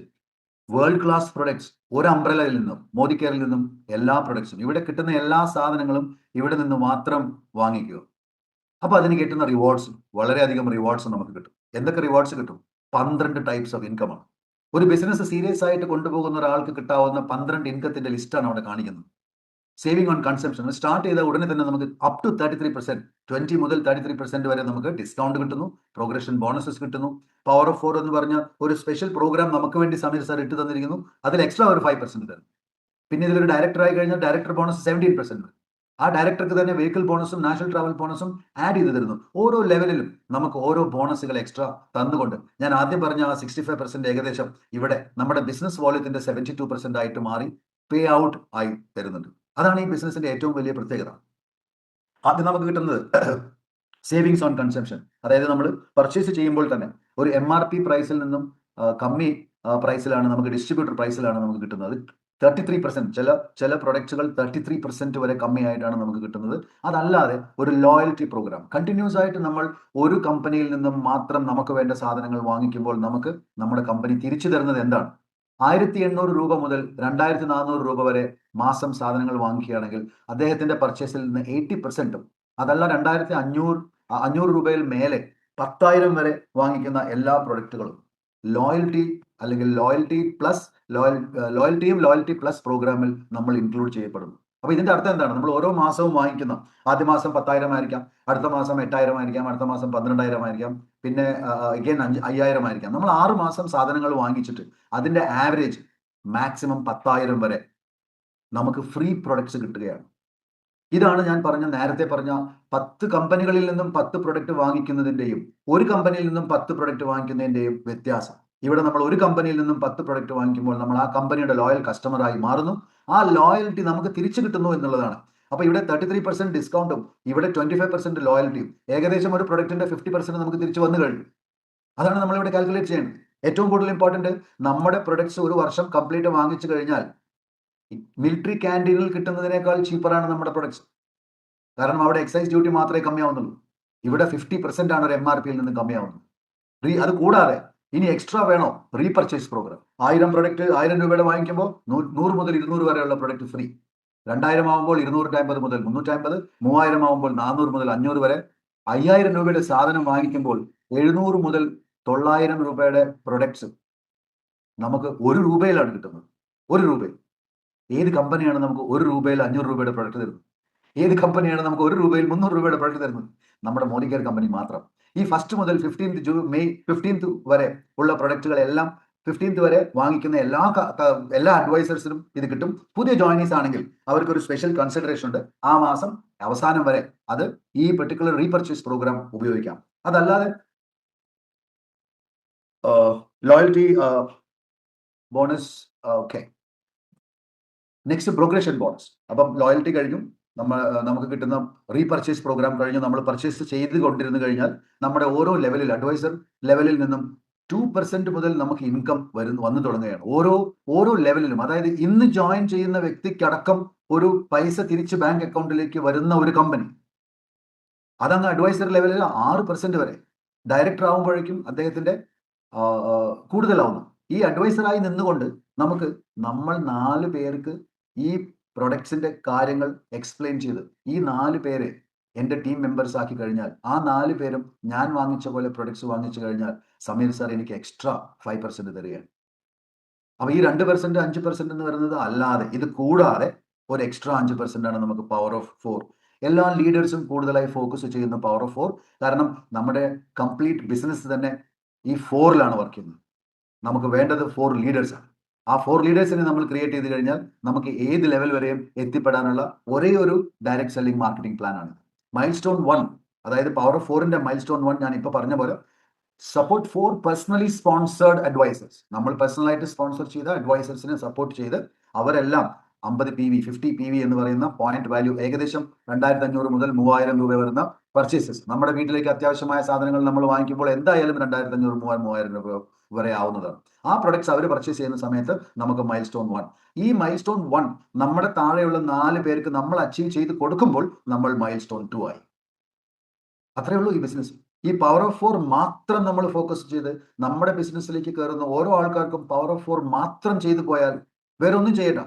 വേൾഡ് ക്ലാസ് പ്രൊഡക്ട്സ്, ഒരു അംബ്രലയിൽ നിന്നും, മോദി കെയറിൽ നിന്നും എല്ലാ പ്രൊഡക്ട്സും, ഇവിടെ കിട്ടുന്ന എല്ലാ സാധനങ്ങളും ഇവിടെ നിന്ന് മാത്രം വാങ്ങിക്കുക. അപ്പൊ അതിന് കിട്ടുന്ന റിവാർഡ്സ്, വളരെയധികം റിവാർഡ്സ് നമുക്ക് കിട്ടും. എന്തൊക്കെ റിവാർഡ്സ് കിട്ടും? 12 ടൈപ്സ് ഓഫ് ഇൻകം ആണ്. ഒരു ബിസിനസ് സീരിയസ് ആയിട്ട് കൊണ്ടുപോകുന്ന ഒരാൾക്ക് കിട്ടാവുന്ന 12 ഇൻകത്തിന്റെ ലിസ്റ്റാണ് അവിടെ കാണിക്കുന്നത്. സേവിംഗ് ഓൺ കൺസംഷൻ സ്റ്റാർട്ട് ചെയ്ത ഉടനെ തന്നെ നമുക്ക് അപ് ടു 33%, 20 മുതൽ 33% വരെ നമുക്ക് ഡിസ്കൗണ്ട് കിട്ടുന്നു, പ്രോഗ്രഷൻ ബോണസസ് കിട്ടുന്നു. പവർ ഓഫ് 4 എന്ന് പറഞ്ഞ ഒരു സ്പെഷ്യൽ പ്രോഗ്രാം നമുക്ക് വേണ്ടി സമീർ സാർ ഇട്ട് തന്നിരിക്കുന്നു. അതിൽ എക്സ്ട്രാ ഒരു 5% തരും. പിന്നെ ഇതിലൊരു ഡയറക്ടർ ആയി കഴിഞ്ഞാൽ ഡയറക്ടർ ബോണസ് 17% വരും. ആ ഡയറക്ടർക്ക് തന്നെ വെഹിക്കിൾ ബോണസും നാഷണൽ ട്രാവൽ ബോണസും ആഡ് ചെയ്ത് തരുന്നു. ഓരോ ലെവലിലും നമുക്ക് ഓരോ ബോണസുകൾ എക്സ്ട്രാ തന്നുകൊണ്ട്, ഞാൻ ആദ്യം പറഞ്ഞ ആ 65% ഏകദേശം ഇവിടെ നമ്മുടെ ബിസിനസ് വോള്യത്തിന്റെ 72% ആയിട്ട് മാറി പേ ഔട്ട് ആയി തരുന്നുണ്ട്. അതാണ് ഈ ബിസിനസിന്റെ ഏറ്റവും വലിയ പ്രത്യേകത. ആദ്യം നമുക്ക് കിട്ടുന്നത് സേവിങ്സ് ഓൺ കൺസംഷൻ. അതായത് നമ്മൾ പർച്ചേസ് ചെയ്യുമ്പോൾ തന്നെ ഒരു MRP പ്രൈസിൽ നിന്നും കമ്മി പ്രൈസിലാണ് നമുക്ക്, ഡിസ്ട്രിബ്യൂട്ടർ പ്രൈസിലാണ് നമുക്ക് കിട്ടുന്നത്. 33%, ചില പ്രൊഡക്ട്സുകൾ 33% വരെ കമ്മിയായിട്ടാണ് നമുക്ക് കിട്ടുന്നത്. അതല്ലാതെ ഒരു ലോയൽറ്റി പ്രോഗ്രാം, കണ്ടിന്യൂസ് ആയിട്ട് നമ്മൾ ഒരു കമ്പനിയിൽ നിന്നും മാത്രം നമുക്ക് വേണ്ട സാധനങ്ങൾ വാങ്ങിക്കുമ്പോൾ നമുക്ക് നമ്മുടെ കമ്പനി തിരിച്ചു തരുന്നത് എന്താണ്? 1800 രൂപ മുതൽ 2400 രൂപ വരെ മാസം സാധനങ്ങൾ വാങ്ങിക്കുകയാണെങ്കിൽ അദ്ദേഹത്തിന്റെ പർച്ചേസിൽ നിന്ന് 80%, അതല്ല 2500 രൂപയിൽ മേലെ 10,000 വരെ വാങ്ങിക്കുന്ന എല്ലാ പ്രൊഡക്റ്റുകളും ലോയൽറ്റി അല്ലെങ്കിൽ ലോയൽറ്റി പ്ലസ് പ്രോഗ്രാമിൽ നമ്മൾ ഇൻക്ലൂഡ് ചെയ്യപ്പെടുന്നു. അപ്പൊ ഇതിന്റെ അർത്ഥം എന്താണ്? നമ്മൾ ഓരോ മാസവും വാങ്ങിക്കുന്ന, ആദ്യ മാസം 10,000 ആയിരിക്കാം, അടുത്ത മാസം 8,000 ആയിരിക്കാം, അടുത്ത മാസം 12,000 ആയിരിക്കാം, പിന്നെ അഗൈൻ 5,000 ആയിരിക്കാം. നമ്മൾ 6 മാസം സാധനങ്ങൾ വാങ്ങിച്ചിട്ട് അതിന്റെ ആവറേജ് മാക്സിമം 10,000 വരെ നമുക്ക് ഫ്രീ പ്രൊഡക്ട്സ് കിട്ടുകയാണ്. ഇതാണ് ഞാൻ നേരത്തെ പറഞ്ഞ 10 കമ്പനികളിൽ നിന്നും 10 പ്രൊഡക്റ്റ് വാങ്ങിക്കുന്നതിന്റെയും ഒരു കമ്പനിയിൽ നിന്നും 10 പ്രൊഡക്റ്റ് വാങ്ങിക്കുന്നതിന്റെയും വ്യത്യാസം. ഇവിടെ നമ്മൾ ഒരു കമ്പനിയിൽ നിന്നും 10 പ്രൊഡക്റ്റ് വാങ്ങിക്കുമ്പോൾ നമ്മൾ ആ കമ്പനിയുടെ ലോയൽ കസ്റ്റമറായി മാറുന്നു. ആ ലോയൽറ്റി നമുക്ക് തിരിച്ചു കിട്ടുന്നു എന്നുള്ളതാണ്. അപ്പൊ ഇവിടെ 33% ഡിസ്കൗണ്ടും ഇവിടെ 25% ലോയൽറ്റിയും, ഏകദേശം ഒരു പ്രൊഡക്റ്റിന്റെ 50% നമുക്ക് തിരിച്ചു വന്നു കഴിഞ്ഞു. അതാണ് നമ്മളിവിടെ കാൽക്കുലേറ്റ് ചെയ്യേണ്ടത്. ഏറ്റവും കൂടുതൽ ഇമ്പോർട്ടന്റ്, നമ്മുടെ പ്രൊഡക്ട്സ് ഒരു വർഷം കംപ്ലീറ്റ് വാങ്ങിച്ചു കഴിഞ്ഞാൽ മിലിറ്ററി ക്യാൻറ്റീനിൽ കിട്ടുന്നതിനേക്കാൾ ചീപ്പറാണ് നമ്മുടെ പ്രൊഡക്ട്സ്. കാരണം അവിടെ എക്സൈസ് ഡ്യൂട്ടി മാത്രമേ കമ്മിയാവുന്നുള്ളൂ. ഇവിടെ 50% ആണ് ഒരു MRPയിൽ നിന്ന് കമ്മിയാവുന്നത്. അത് കൂടാതെ ഇനി എക്സ്ട്രാ വേണോ? Repurchase programme. 1000 പ്രൊഡക്റ്റ് 1000 രൂപയുടെ വാങ്ങിക്കുമ്പോൾ 100 മുതൽ 200 വരെയുള്ള പ്രൊഡക്റ്റ് ഫ്രീ. 2000 ആവുമ്പോൾ 250 മുതൽ 350, 3000 ആവുമ്പോൾ 400 മുതൽ 500 വരെ. 5000 രൂപയുടെ സാധനം വാങ്ങിക്കുമ്പോൾ 700 മുതൽ 900 രൂപയുടെ പ്രൊഡക്ട്സ് നമുക്ക് 1 രൂപയിലാണ് കിട്ടുന്നത്. 1 രൂപയിൽ. ഏത് കമ്പനിയാണ് നമുക്ക് 1 രൂപയിൽ 500 രൂപയുടെ പ്രൊഡക്റ്റ് തരുന്നത്? ഏത് കമ്പനിയാണ് നമുക്ക് 1 രൂപയിൽ 300 രൂപയുടെ പ്രൊഡക്റ്റ് തരുന്നത്? നമ്മുടെ മോദി കെയർ കമ്പനി മാത്രം. ഈ 1 മുതൽ 15 മെയ് 15 വരെ ഉള്ള പ്രൊഡക്റ്റുകളെല്ലാം 15 വരെ വാങ്ങിക്കുന്ന എല്ലാ അഡ്വൈസേഴ്സിനും ഇത് കിട്ടും. പുതിയ ജോയിനീസ് ആണെങ്കിൽ അവർക്ക് ഒരു സ്പെഷ്യൽ കൺസിഡറേഷൻ ഉണ്ട്. ആ മാസം അവസാനം വരെ അത് ഈ പെർട്ടിക്കുലർ റീപർച്ചേസ് പ്രോഗ്രാം ഉപയോഗിക്കാം. അതല്ലാതെ loyalty bonus, okay. Next progression bonus. അപ്പം ലോയൽറ്റി കഴിഞ്ഞു, നമുക്ക് കിട്ടുന്ന റീപർച്ചേസ് പ്രോഗ്രാം കഴിഞ്ഞ് നമ്മൾ പർച്ചേസ് ചെയ്ത് കൊണ്ടിരുന്നു കഴിഞ്ഞാൽ നമ്മുടെ ഓരോ ലെവലിൽ, അഡ്വൈസർ ലെവലിൽ നിന്നും 2% മുതൽ നമുക്ക് ഇൻകം വന്നു തുടങ്ങുകയാണ്. ഓരോ ലെവലിലും. അതായത് ഇന്ന് ജോയിൻ ചെയ്യുന്ന വ്യക്തിക്കടക്കം ഒരു പൈസ തിരിച്ച് ബാങ്ക് അക്കൗണ്ടിലേക്ക് വരുന്ന ഒരു കമ്പനി, അതങ്ങ് അഡ്വൈസർ ലെവലിൽ 6% വരെ. ഡയറക്ടർ ആകുമ്പോഴേക്കും അദ്ദേഹത്തിന്റെ കൂടുതലാവുന്നു. ഈ അഡ്വൈസറായി നിന്നുകൊണ്ട് നമ്മൾ 4 പേർക്ക് ഈ പ്രൊഡക്ട്സിന്റെ കാര്യങ്ങൾ എക്സ്പ്ലെയിൻ ചെയ്ത്, ഈ 4 പേരെ എൻ്റെ ടീം മെമ്പേഴ്സ് ആക്കി കഴിഞ്ഞാൽ ആ 4 പേരും ഞാൻ വാങ്ങിച്ച പോലെ പ്രൊഡക്ട്സ് വാങ്ങിച്ചു കഴിഞ്ഞാൽ സമീർ സാർ എനിക്ക് എക്സ്ട്രാ 5% തരികയാണ്. അപ്പോൾ ഈ 2% 5% എന്ന് പറയുന്നത് അല്ലാതെ ഇത് കൂടാതെ ഒരു എക്സ്ട്രാ 5% ആണ് നമുക്ക് പവർ ഓഫ് 4. എല്ലാ ലീഡേഴ്സും കൂടുതലായി ഫോക്കസ് ചെയ്യുന്ന പവർ ഓഫ് 4. കാരണം നമ്മുടെ കംപ്ലീറ്റ് ബിസിനസ് തന്നെ ഈ 4ലാണ് വർക്ക് ചെയ്യുന്നത്. നമുക്ക് വേണ്ടത് 4 ലീഡേഴ്സാണ്. ആ 4 ലീഡേഴ്സിനെ നമ്മൾ ക്രിയേറ്റ് ചെയ്ത് കഴിഞ്ഞാൽ നമുക്ക് ഏത് ലെവൽ വരെയും എത്തിപ്പെടാനുള്ള ഒരേ ഒരു ഡയറക്റ്റ് സെല്ലിംഗ് മാർക്കറ്റിംഗ് പ്ലാൻ ആണ്. മൈൽ സ്റ്റോൺ 1, അതായത് പവർ ഓഫ് 4ന്റെ മൈൽ സ്റ്റോൺ 1 ഞാൻ ഇപ്പോൾ പറഞ്ഞ പോലെ സപ്പോർട്ട് 4 പേഴ്സണലി സ്പോൺസേർഡ് അഡ്വൈസേഴ്സ്. നമ്മൾ പേഴ്സണലായിട്ട് സ്പോൺസർ ചെയ്ത അഡ്വൈസേഴ്സിനെ സപ്പോർട്ട് ചെയ്ത് അവരെല്ലാം 50 PV 50 PV എന്ന് പറയുന്ന പോയിന്റ് വാല്യൂ ഏകദേശം 2500 മുതൽ 3000 രൂപ വരുന്ന പർച്ചേസസ്. നമ്മുടെ വീട്ടിലേക്ക് അത്യാവശ്യമായ സാധനങ്ങൾ നമ്മൾ വാങ്ങിക്കുമ്പോൾ എന്തായാലും 2500 3000 രൂപ വരെ ആവുന്നതാണ്. ആ പ്രൊഡക്ട്സ് അവർ പർച്ചേസ് ചെയ്യുന്ന സമയത്ത് നമുക്ക് മൈൽ സ്റ്റോൺ 1. ഈ മൈൽ സ്റ്റോൺ 1 നമ്മുടെ താഴെയുള്ള 4 പേർക്ക് നമ്മൾ അച്ചീവ് ചെയ്ത് കൊടുക്കുമ്പോൾ നമ്മൾ മൈൽ സ്റ്റോൺ 2 ആയി. അത്രേ ഉള്ളൂ ഈ ബിസിനസ്. ഈ പവർ ഓഫ് 4 മാത്രം നമ്മൾ ഫോക്കസ് ചെയ്ത് നമ്മുടെ ബിസിനസ്സിലേക്ക് കയറുന്ന ഓരോ ആൾക്കാർക്കും പവർ ഓഫ് 4 മാത്രം ചെയ്തു പോയാൽ വേറെ ഒന്നും ചെയ്യണ്ട.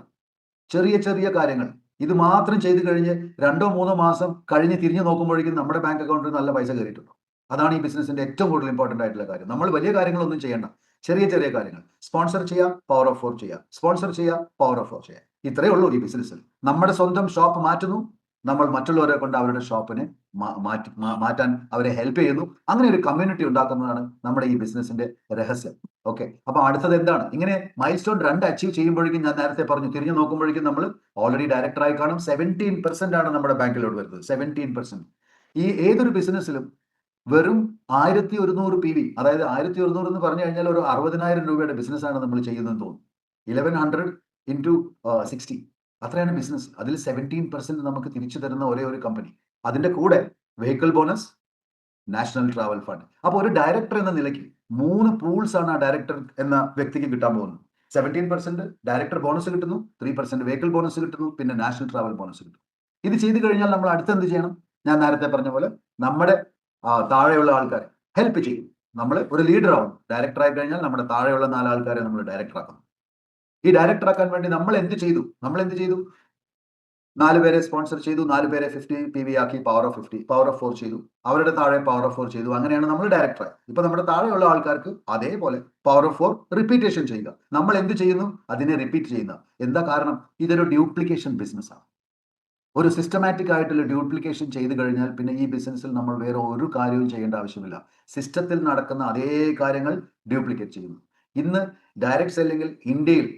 ചെറിയ ചെറിയ കാര്യങ്ങൾ ഇത് മാത്രം ചെയ്ത് കഴിഞ്ഞ് 2-3 മാസം കഴിഞ്ഞ് തിരിഞ്ഞു നോക്കുമ്പോഴേക്കും നമ്മുടെ ബാങ്ക് അക്കൗണ്ടിൽ നല്ല പൈസ കയറിയിട്ടുണ്ട്. അതാണ് ഈ ബിസിനസിന്റെ ഏറ്റവും കൂടുതൽ ഇമ്പോർട്ടന്റ് ആയിട്ടുള്ള കാര്യം. നമ്മൾ വലിയ കാര്യങ്ങളൊന്നും ചെയ്യണ്ട, ചെറിയ ചെറിയ കാര്യങ്ങൾ. സ്പോൺസർ ചെയ്യുക, പവർ ഓഫ് 4 ചെയ്യുക, സ്പോൺസർ ചെയ്യുക, പവർ ഓഫ് 4 ചെയ്യുക. ഇത്രയേ ഉള്ളൂ ഈ ബിസിനസ്സിൽ. നമ്മുടെ സ്വന്തം ഷോപ്പ് മാറ്റുന്നു, നമ്മൾ മറ്റുള്ളവരെ കൊണ്ട് അവരുടെ ഷോപ്പിനെ മാറ്റാൻ അവരെ ഹെൽപ്പ് ചെയ്യുന്നു. അങ്ങനെ ഒരു കമ്മ്യൂണിറ്റി ഉണ്ടാക്കുന്നതാണ് നമ്മുടെ ഈ ബിസിനസിന്റെ രഹസ്യം. ഓക്കെ, അപ്പൊ അടുത്തത് എന്താണ്? ഇങ്ങനെ മൈൽ സ്റ്റോൺ 2 അച്ചീവ് ചെയ്യുമ്പോഴേക്കും ഞാൻ നേരത്തെ പറഞ്ഞു, തിരിഞ്ഞു നോക്കുമ്പോഴേക്കും നമ്മൾ ഓൾറെഡി ഡയറക്ടറായി കാണും. 17% ആണ് നമ്മുടെ ബാങ്കിലോട്ട് വരുന്നത്. 17%. ഈ ഏതൊരു ബിസിനസ്സിലും വെറും 1100 PV, അതായത് 1100 എന്ന് പറഞ്ഞു കഴിഞ്ഞാൽ ഒരു 60,000 രൂപയുടെ ബിസിനസ്സാണ് നമ്മൾ ചെയ്യുന്നതെന്ന് തോന്നുന്നു. 1100 into 60, അത്രയാണ് ബിസിനസ്. അതിൽ 17% നമുക്ക് തിരിച്ചു തരുന്ന ഒരേ ഒരു കമ്പനി. അതിന്റെ കൂടെ vehicle bonus, national travel fund. അപ്പോൾ ഒരു ഡയറക്ടർ എന്ന നിലയ്ക്ക് 3 പൂൾസ് ആണ് ആ ഡയറക്ടർ എന്ന വ്യക്തിക്ക് കിട്ടാൻ പോകുന്നത്. 17% ഡയറക്ടർ ബോണസ് കിട്ടുന്നു, 3% വെഹിക്കിൾ ബോണസ് കിട്ടുന്നു, പിന്നെ നാഷണൽ ട്രാവൽ ബോണസ് കിട്ടുന്നു. ഇത് ചെയ്ത് കഴിഞ്ഞാൽ നമ്മൾ അടുത്ത് എന്ത് ചെയ്യണം? ഞാൻ നേരത്തെ പറഞ്ഞ പോലെ നമ്മുടെ താഴെയുള്ള ആൾക്കാരെ ഹെൽപ്പ് ചെയ്യും. നമ്മൾ ഒരു ലീഡർ ആവും. ഡയറക്ടർ ആയി കഴിഞ്ഞാൽ നമ്മുടെ താഴെയുള്ള 4 ആൾക്കാരെ നമ്മൾ ഡയറക്ടർ ആക്കണം. ഈ ഡയറക്ടർ ആക്കാൻ വേണ്ടി നമ്മൾ എന്ത് ചെയ്തു? 4 പേരെ സ്പോൺസർ ചെയ്തു, 4 പേരെ 50 PV ആക്കി, പവർ ഓഫ് 4 ചെയ്തു, അവരുടെ താഴെ പവർ ഓഫ് 4 ചെയ്തു. അങ്ങനെയാണ് നമ്മൾ ഡയറക്ടറായി. ഇപ്പൊ നമ്മുടെ താഴെയുള്ള ആൾക്കാർക്ക് അതേപോലെ പവർ ഓഫ് 4 റിപ്പീറ്റേഷൻ ചെയ്യുക. നമ്മൾ എന്ത് ചെയ്യുന്നു അതിനെ റിപ്പീറ്റ് ചെയ്യുക. എന്താ കാരണം? ഇതൊരു ഡ്യൂപ്ലിക്കേഷൻ ബിസിനസ് ആണ്. ഒരു സിസ്റ്റമാറ്റിക് ആയിട്ടുള്ള ഡ്യൂപ്ലിക്കേഷൻ ചെയ്തു കഴിഞ്ഞാൽ പിന്നെ ഈ ബിസിനസ്സിൽ നമ്മൾ വേറെ ഒരു കാര്യവും ചെയ്യേണ്ട ആവശ്യമില്ല. സിസ്റ്റത്തിൽ നടക്കുന്ന അതേ കാര്യങ്ങൾ ഡ്യൂപ്ലിക്കേറ്റ് ചെയ്യുന്നു. ഇന്ന് ഡയറക്റ്റ് സെല്ലിംഗിൽ ഇന്ത്യയിൽ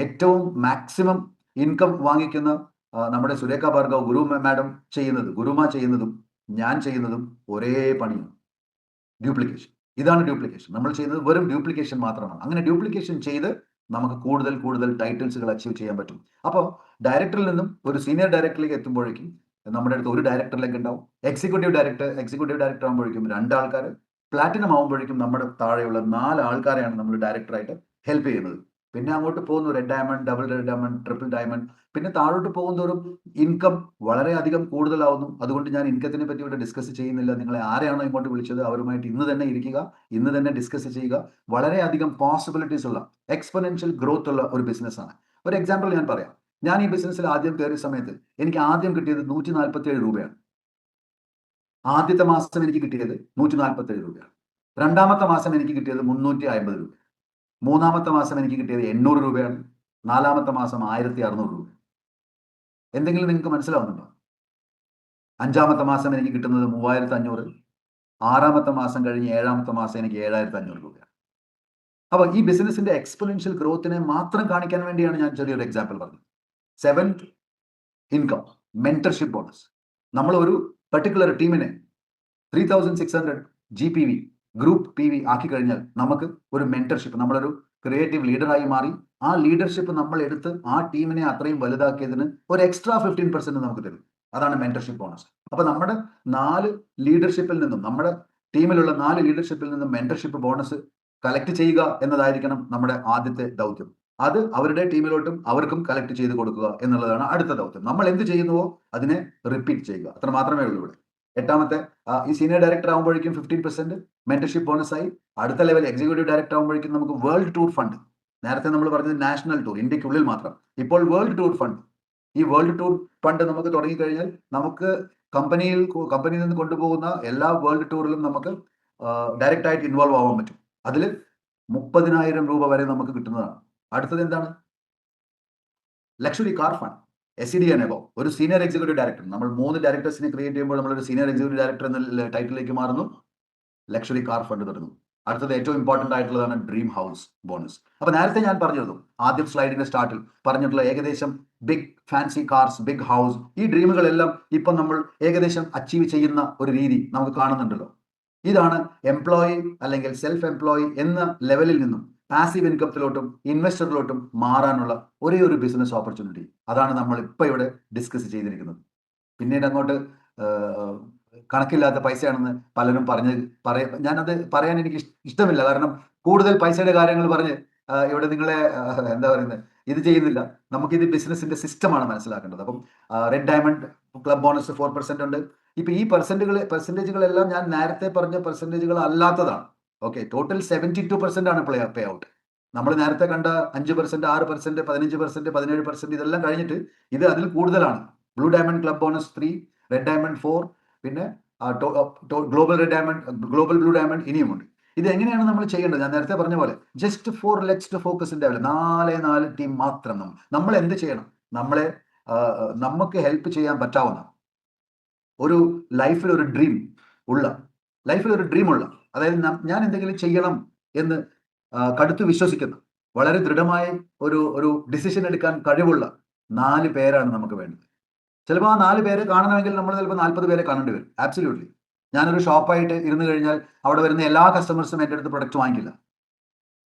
ഏറ്റവും മാക്സിമം ഇൻകം വാങ്ങിക്കുന്ന നമ്മുടെ സുരേഖ ഭാർഗവ് ഗുരുമ ചെയ്യുന്നതും ഞാൻ ചെയ്യുന്നതും ഒരേ പണിയാണ്, ഡ്യൂപ്ലിക്കേഷൻ. ഇതാണ് ഡ്യൂപ്ലിക്കേഷൻ. നമ്മൾ ചെയ്യുന്നത് വെറും ഡ്യൂപ്ലിക്കേഷൻ മാത്രമാണ്. അങ്ങനെ ഡ്യൂപ്ലിക്കേഷൻ ചെയ്ത് നമുക്ക് കൂടുതൽ ടൈറ്റിൽസുകൾ അച്ചീവ് ചെയ്യാൻ പറ്റും. അപ്പോൾ ഡയറക്ടറിൽ നിന്നും ഒരു സീനിയർ ഡയറക്ടറിലേക്ക് എത്തുമ്പോഴേക്കും നമ്മുടെ അടുത്ത് ഒരു ഡയറക്ടറിലേക്ക് ഉണ്ടാവും. എക്സിക്യൂട്ടീവ് ഡയറക്ടർ ആകുമ്പോഴേക്കും 2 ആൾക്കാർ, പ്ലാറ്റിനം ആകുമ്പോഴേക്കും നമ്മുടെ താഴെയുള്ള 4 ആൾക്കാരെയാണ് നമ്മൾ ഡയറക്ടറായിട്ട് ഹെൽപ്പ് ചെയ്യുന്നത്. പിന്നെ അങ്ങോട്ട് പോകുന്നു red diamond, double red diamond, triple diamond. പിന്നെ താഴോട്ട് പോകുന്നതോറും ഇൻകം വളരെയധികം കൂടുതലാവുന്നു. അതുകൊണ്ട് ഞാൻ ഇൻകത്തിനെ പറ്റി ഇവിടെ ഡിസ്കസ് ചെയ്യുന്നില്ല. നിങ്ങളെ ആരെയാണോ ഇങ്ങോട്ട് വിളിച്ചത് അവരുമായിട്ട് ഇന്ന് തന്നെ ഇരിക്കുക, ഇന്ന് തന്നെ ഡിസ്കസ് ചെയ്യുക. വളരെയധികം പോസിബിലിറ്റീസ് ഉള്ള എക്സ്പൊണൻഷ്യൽ ഗ്രോത്ത് ഉള്ള ഒരു ബിസിനസ്സാണ്. ഒരു എക്സാമ്പിൾ ഞാൻ പറയാം. ഞാൻ ഈ ബിസിനസ്സിൽ ആദ്യം കയറിയ സമയത്ത് എനിക്ക് ആദ്യം കിട്ടിയത് 147 രൂപയാണ്. ആദ്യത്തെ മാസം എനിക്ക് കിട്ടിയത് 147 രൂപയാണ്. രണ്ടാമത്തെ മാസം എനിക്ക് കിട്ടിയത് 350 രൂപ. മൂന്നാമത്തെ മാസം എനിക്ക് കിട്ടിയത് 800 രൂപയാണ്. 4ാമത്തെ മാസം 1600 രൂപ. എന്തെങ്കിലും നിങ്ങൾക്ക് മനസ്സിലാവുന്നുണ്ടോ? 5ാമത്തെ മാസം എനിക്ക് കിട്ടുന്നത് 3500. 6ാമത്തെ മാസം കഴിഞ്ഞ് 7ാമത്തെ മാസം എനിക്ക് 7500 രൂപയാണ്. അപ്പോൾ ഈ ബിസിനസിന്റെ എക്സ്പൊണൻഷ്യൽ ഗ്രോത്തിനെ മാത്രം കാണിക്കാൻ വേണ്ടിയാണ് ഞാൻ ചെറിയൊരു എക്സാമ്പിൾ പറഞ്ഞത്. 7th income, mentorship bonus. നമ്മൾ ഒരു പർട്ടിക്കുലർ ടീമിനെ 3600 GPV ഗ്രൂപ്പ് PV ആക്കി കഴിഞ്ഞാൽ നമുക്ക് ഒരു മെന്റർഷിപ്പ്, നമ്മളൊരു ക്രിയേറ്റീവ് ലീഡറായി മാറി ആ ലീഡർഷിപ്പ് നമ്മൾ എടുത്ത് ആ ടീമിനെ അത്രയും വലുതാക്കിയതിന് ഒരു എക്സ്ട്രാ 15% നമുക്ക് തരും. അതാണ് മെന്റർഷിപ്പ് ബോണസ്. അപ്പൊ നമ്മുടെ 4 ലീഡർഷിപ്പിൽ നിന്നും, നമ്മുടെ ടീമിലുള്ള 4 ലീഡർഷിപ്പിൽ നിന്നും മെന്റർഷിപ്പ് ബോണസ് കളക്ട് ചെയ്യുക എന്നതായിരിക്കണം നമ്മുടെ ആദ്യത്തെ ദൗത്യം. അത് അവരുടെ ടീമിലോട്ടും അവർക്കും കളക്ട് ചെയ്ത് കൊടുക്കുക എന്നുള്ളതാണ് അടുത്ത ദൗത്യം. നമ്മൾ എന്ത് ചെയ്യുന്നുവോ അതിനെ റിപ്പീറ്റ് ചെയ്യുക. അത്ര മാത്രമേ ഉള്ളൂ ഇവിടെ. 8ാമത്തെ ഈ സീനിയർ ഡയറക്ടർ ആകുമ്പോഴേക്കും 15% മെന്റർഷിപ്പ് ബോണസായി. അടുത്ത ലെവൽ എക്സിക്യൂട്ടീവ് ഡയറക്ടർ ആകുമ്പോഴേക്കും നമുക്ക് വേൾഡ് ടൂർ ഫണ്ട്. നേരത്തെ നമ്മൾ പറഞ്ഞത് നാഷണൽ ടൂർ, ഇന്ത്യക്കുള്ളിൽ മാത്രം. ഇപ്പോൾ വേൾഡ് ടൂർ ഫണ്ട്. ഈ വേൾഡ് ടൂർ ഫണ്ട് നമുക്ക് തുടങ്ങിക്കഴിഞ്ഞാൽ നമുക്ക് കമ്പനിയിൽ നിന്ന് കൊണ്ടുപോകുന്ന എല്ലാ വേൾഡ് ടൂറിലും നമുക്ക് ഡയറക്റ്റ് ആയിട്ട് ഇൻവോൾവ് ആവാൻ പറ്റും. അതിൽ 30,000 രൂപ വരെ നമുക്ക് കിട്ടുന്നതാണ്. അടുത്തത് എന്താണ്? Luxury car fund, SED and above. ഒരു സീനിയർ എക്സിക്യൂട്ടീവ് ഡയറക്ടർ, നമ്മൾ 3 ഡയറക്ടേഴ്സിനെ ക്രിയേറ്റ് ചെയ്യുമ്പോൾ നമ്മളൊരു സീനിയർ എക്സിക്യൂട്ടീവ് ഡയറക്ടർ എന്ന ടൈറ്റിലേക്ക് മാറുന്നു. ലക്ഷറി കാർ ഫണ്ട് തുടങ്ങുന്നു. അടുത്തത് ഏറ്റവും ഇമ്പോർട്ടന്റ് ആയിട്ടുള്ളതാണ് ഡ്രീം ഹൗസ് ബോണസ്. അപ്പൊ നേരത്തെ ഞാൻ പറഞ്ഞിരുന്നു, ആദ്യം സ്ലൈഡിന്റെ സ്റ്റാർട്ടിൽ പറഞ്ഞിട്ടുള്ള ഏകദേശം big fancy cars, big house, ഈ ഡ്രീമുകളെല്ലാം ഇപ്പൊ നമ്മൾ ഏകദേശം അച്ചീവ് ചെയ്യുന്ന ഒരു രീതി നമുക്ക് കാണുന്നുണ്ടല്ലോ. ഇതാണ് എംപ്ലോയി അല്ലെങ്കിൽ സെൽഫ് എംപ്ലോയി എന്ന ലെവലിൽ നിന്നും പാസീവ് ഇൻകത്തിലോട്ടും ഇൻവെസ്റ്ററിലോട്ടും മാറാനുള്ള ഒരേ ഒരു ബിസിനസ് ഓപ്പർച്യൂണിറ്റി. അതാണ് നമ്മൾ ഇപ്പൊ ഇവിടെ ഡിസ്കസ് ചെയ്തിരിക്കുന്നത്. പിന്നീട് അങ്ങോട്ട് കണക്കില്ലാത്ത പൈസയാണെന്ന് പലരും ഞാനത് പറയാൻ എനിക്ക് ഇഷ്ടമില്ല. കാരണം കൂടുതൽ പൈസയുടെ കാര്യങ്ങൾ പറഞ്ഞ് ഇവിടെ നിങ്ങളെ എന്താ പറയുന്നത്, ഇത് ചെയ്യുന്നില്ല. നമുക്കിത് ബിസിനസിന്റെ സിസ്റ്റമാണ് മനസ്സിലാക്കേണ്ടത്. അപ്പം റെഡ് ഡയമണ്ട് ക്ലബ് ബോണസ് 4% ഉണ്ട്. ഇപ്പൊ ഈ പെർസെന്റേജുകളെല്ലാം ഞാൻ നേരത്തെ പറഞ്ഞ പെർസെന്റേജുകൾ അല്ലാത്തതാണ്. ഓക്കെ, ടോട്ടൽ 72% ആണ് പേ ഔട്ട്. നമ്മൾ നേരത്തെ കണ്ട 5%, 6%, 15%, 17%, ഇതെല്ലാം കഴിഞ്ഞിട്ട് ഇത് അതിൽ കൂടുതലാണ്. Blue diamond club bonus 3, red diamond 4, പിന്നെ ഗ്ലോബൽ ബ്ലൂ ഡയമണ്ട് ഇനിയുമുണ്ട്. ഇത് എങ്ങനെയാണ് നമ്മൾ ചെയ്യേണ്ടത്? ഞാൻ നേരത്തെ പറഞ്ഞ പോലെ just for let's to focus in develop. 4 team മാത്രം. നമ്മൾ എന്ത് ചെയ്യണം? നമുക്ക് ഹെൽപ്പ് ചെയ്യാൻ പറ്റാവുന്ന ഒരു ലൈഫിൽ ഒരു ഡ്രീം ഉള്ള, അതായത് ഞാൻ എന്തെങ്കിലും ചെയ്യണം എന്ന് കടുത്തു വിശ്വസിക്കുന്ന, വളരെ ദൃഢമായി ഒരു ഡിസിഷൻ എടുക്കാൻ കഴിവുള്ള 4 പേരാണ് നമുക്ക് വേണ്ടത്. ചിലപ്പോൾ ആ 4 പേരെ കാണണമെങ്കിൽ നമ്മൾ ചിലപ്പോൾ 40 പേരെ കാണേണ്ടി വരും. ആബ്സല്യൂട്ട്ലി. ഞാനൊരു ഷോപ്പായിട്ട് ഇരുന്ന് കഴിഞ്ഞാൽ അവിടെ വരുന്ന എല്ലാ കസ്റ്റമേഴ്സും എൻ്റെ അടുത്ത് പ്രൊഡക്റ്റ് വാങ്ങിക്കില്ല.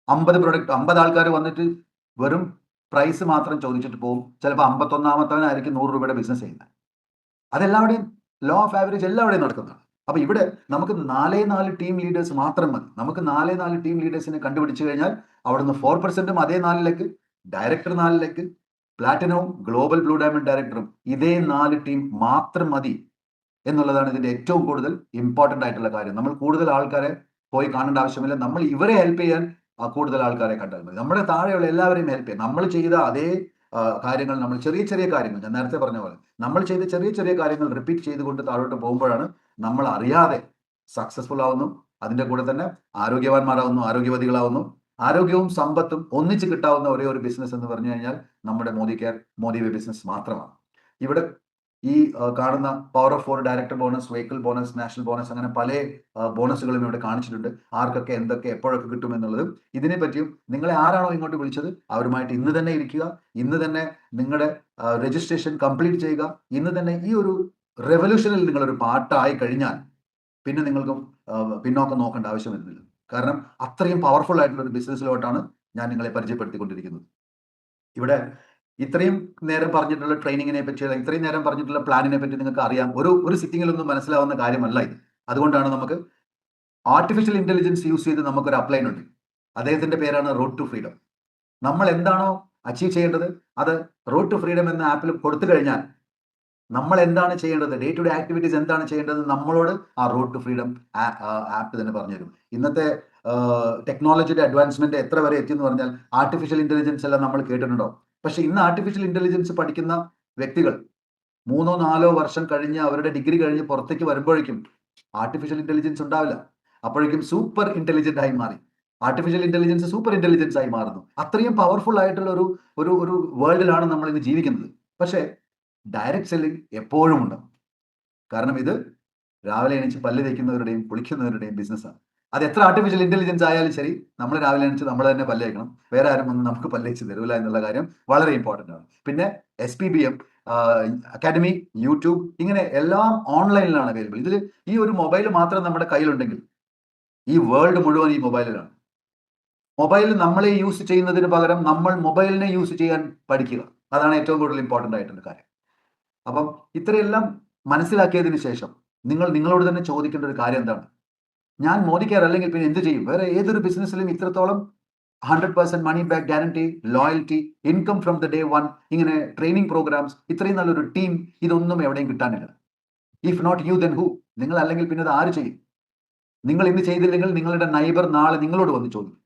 50 ആൾക്കാർ വന്നിട്ട് വെറും പ്രൈസ് മാത്രം ചോദിച്ചിട്ട് പോകും. ചിലപ്പോൾ 51-ാമത്തവനായിരിക്കും 100 രൂപയുടെ ബിസിനസ് ചെയ്യുന്നത്. അതെല്ലാവരുടെയും ലോ ഓഫ് ആവറേജ് എല്ലാവരുടെയും നടക്കുന്നതാണ്. അപ്പൊ ഇവിടെ നമുക്ക് 4 ടീം ലീഡേഴ്സ് മാത്രം മതി. നമുക്ക് 4 ടീം ലീഡേഴ്സിനെ കണ്ടുപിടിച്ചു കഴിഞ്ഞാൽ അവിടുന്ന് 4%ഉം അതേ 4ലേക്ക്, ഡയറക്ടർ 4ലേക്ക്, പ്ലാറ്റിനവും ഗ്ലോബൽ ബ്ലൂ ഡയമണ്ട് ഡയറക്ടറും ഇതേ 4 ടീം മാത്രം മതി എന്നുള്ളതാണ് ഇതിന്റെ ഏറ്റവും കൂടുതൽ ഇമ്പോർട്ടന്റ് ആയിട്ടുള്ള കാര്യം. നമ്മൾ കൂടുതൽ ആൾക്കാരെ പോയി കാണേണ്ട ആവശ്യമില്ല. നമ്മൾ ഇവരെ ഹെൽപ്പ് ചെയ്യാൻ കൂടുതൽ ആൾക്കാരെ കണ്ടാൽ മതി. നമ്മുടെ താഴെയുള്ള എല്ലാവരെയും ഹെൽപ്പ് ചെയ്യാം. നമ്മൾ ചെയ്ത അതേ കാര്യങ്ങൾ, നമ്മൾ ചെറിയ കാര്യങ്ങൾ, ഞാൻ നേരത്തെ പറഞ്ഞ പോലെ നമ്മൾ ചെയ്ത ചെറിയ കാര്യങ്ങൾ റിപ്പീറ്റ് ചെയ്തുകൊണ്ട് താഴോട്ട് പോകുമ്പോഴാണ് നമ്മൾ അറിയാതെ സക്സസ്ഫുൾ ആവുന്നു. അതിന്റെ കൂടെ തന്നെ ആരോഗ്യവാന്മാരാവുന്നു, ആരോഗ്യവതികളാവുന്നു. ആരോഗ്യവും സമ്പത്തും ഒന്നിച്ച് കിട്ടാവുന്ന ഒരേ ഒരു ബിസിനസ് എന്ന് പറഞ്ഞു കഴിഞ്ഞാൽ നമ്മുടെ മോദി വേ ബിസിനസ് മാത്രമാണ്. ഇവിടെ ഈ കാണുന്ന power of 4 director bonus, vehicle bonus, national bonus, അങ്ങനെ പല ബോണസുകളും ഇവിടെ കാണിച്ചിട്ടുണ്ട്. ആർക്കൊക്കെ എന്തൊക്കെ എപ്പോഴൊക്കെ കിട്ടും എന്നുള്ളതും ഇതിനെ പറ്റിയും നിങ്ങളെ ആരാണോ ഇങ്ങോട്ട് വിളിച്ചത് അവരുമായിട്ട് ഇന്ന് തന്നെ ഇരിക്കുക. ഇന്ന് തന്നെ നിങ്ങളുടെ രജിസ്ട്രേഷൻ കംപ്ലീറ്റ് ചെയ്യുക. ഇന്ന് തന്നെ ഈ ഒരു റെവല്യൂഷനിൽ നിങ്ങളൊരു പാർട്ടായി കഴിഞ്ഞാൽ പിന്നെ നിങ്ങൾക്കും പിന്നോക്കം നോക്കേണ്ട ആവശ്യം വരുന്നില്ല. കാരണം അത്രയും പവർഫുൾ ആയിട്ടുള്ള ഒരു ബിസിനസ്സിലോട്ടാണ് ഞാൻ നിങ്ങളെ പരിചയപ്പെടുത്തിക്കൊണ്ടിരിക്കുന്നത്. ഇവിടെ ഇത്രയും നേരം പറഞ്ഞിട്ടുള്ള ട്രെയിനിങ്ങിനെ പറ്റി, ഇത്രയും നേരം പറഞ്ഞിട്ടുള്ള പ്ലാനിനെ പറ്റി നിങ്ങൾക്ക് അറിയാം. ഒരു സിറ്റിങ്ങിലൊന്നും മനസ്സിലാവുന്ന കാര്യമല്ല ഇത്. അതുകൊണ്ടാണ് നമുക്ക് ആർട്ടിഫിഷ്യൽ ഇന്റലിജൻസ് യൂസ് ചെയ്ത് നമുക്കൊരു അപ്ലൈൻ ഉണ്ട്. അദ്ദേഹത്തിന്റെ പേരാണ് റോഡ് ടു ഫ്രീഡം. നമ്മൾ എന്താണോ അച്ചീവ് ചെയ്യേണ്ടത് അത് റോഡ് ടു ഫ്രീഡം എന്ന ആപ്പിൽ കൊടുത്തു കഴിഞ്ഞാൽ നമ്മൾ എന്താണ് ചെയ്യേണ്ടത്, ഡേ ടു ഡേ ആക്ടിവിറ്റീസ് എന്താണ് ചെയ്യേണ്ടത്, നമ്മളോട് ആ റോഡ് ടു ഫ്രീഡം ആപ്പ് തന്നെ പറഞ്ഞുതരും. ഇന്നത്തെ ടെക്നോളജിയുടെ അഡ്വാൻസ്മെന്റ് എത്ര വരെ എത്തിയെന്ന് പറഞ്ഞാൽ ആർട്ടിഫിഷ്യൽ ഇന്റലിജൻസ് എല്ലാം നമ്മൾ കേട്ടിട്ടുണ്ടോ? പക്ഷെ ഇന്ന് ആർട്ടിഫിഷ്യൽ ഇന്റലിജൻസ് പഠിക്കുന്ന വ്യക്തികൾ 3-4 വർഷം കഴിഞ്ഞ് അവരുടെ ഡിഗ്രി കഴിഞ്ഞ് പുറത്തേക്ക് വരുമ്പോഴേക്കും ആർട്ടിഫിഷ്യൽ ഇന്റലിജൻസ് ഉണ്ടാവില്ല. അപ്പോഴേക്കും സൂപ്പർ ഇന്റലിജന്റ് ആയി മാറി. ആർട്ടിഫിഷ്യൽ ഇന്റലിജൻസ് സൂപ്പർ ഇന്റലിജൻസ് ആയി മാറുന്നു. അത്രയും പവർഫുൾ ആയിട്ടുള്ള ഒരു വേൾഡിലാണ് നമ്മൾ ഇന്ന് ജീവിക്കുന്നത്. പക്ഷേ ഡയറക്റ്റ് സെല്ലിംഗ് എപ്പോഴും ഉണ്ടാവും. കാരണം ഇത് രാവിലെ എണീച്ച് പല്ല് തേക്കുന്നവരുടെയും കുളിക്കുന്നവരുടെയും ബിസിനസ്സാണ്. അത് എത്ര ആർട്ടിഫിഷ്യൽ ഇന്റലിജൻസ് ആയാലും ശരി, നമ്മൾ രാവിലെ എണീച്ച് നമ്മൾ തന്നെ പല്ല് തേക്കണം. വേറെ ആരും ഒന്നും നമുക്ക് പല്ല് തേച്ച് തരില്ല എന്നുള്ള കാര്യം വളരെ ഇമ്പോർട്ടൻ്റ് ആണ്. പിന്നെ SPBM അക്കാഡമി, യൂട്യൂബ്, ഇങ്ങനെ എല്ലാം ഓൺലൈനിലാണ് അവൈലബിൾ. ഇതിൽ ഈ ഒരു മൊബൈൽ മാത്രം നമ്മുടെ കയ്യിലുണ്ടെങ്കിൽ ഈ വേൾഡ് മുഴുവൻ ഈ മൊബൈലിലാണ്. മൊബൈൽ നമ്മളെ യൂസ് ചെയ്യുന്നതിന് പകരം നമ്മൾ മൊബൈലിനെ യൂസ് ചെയ്യാൻ പഠിക്കുക. അതാണ് ഏറ്റവും കൂടുതൽ ഇമ്പോർട്ടൻ്റ് ആയിട്ടുള്ള കാര്യം. അപ്പം ഇത്രയെല്ലാം മനസ്സിലാക്കിയതിന് ശേഷം നിങ്ങളോട് തന്നെ ചോദിക്കേണ്ട ഒരു കാര്യം എന്താണ്? ഞാൻ മോദി കെയർ അല്ലെങ്കിൽ പിന്നെ എന്ത് ചെയ്യും? വേറെ ഏതൊരു ബിസിനസ്സിലും ഇത്രത്തോളം 100% money back guarantee, loyalty, income from the day one, ഇങ്ങനെ ട്രെയിനിങ് പ്രോഗ്രാംസ്, ഇത്രയും നല്ലൊരു ടീം, ഇതൊന്നും എവിടെയും കിട്ടാനില്ല. If not you then who? നിങ്ങൾ അല്ലെങ്കിൽ പിന്നെ അത് ആര് ചെയ്യും? നിങ്ങൾ ഇന്ന് ചെയ്തില്ലെങ്കിൽ നിങ്ങളുടെ നൈബർ നാളെ നിങ്ങളോട് വന്ന് ചോദിക്കും.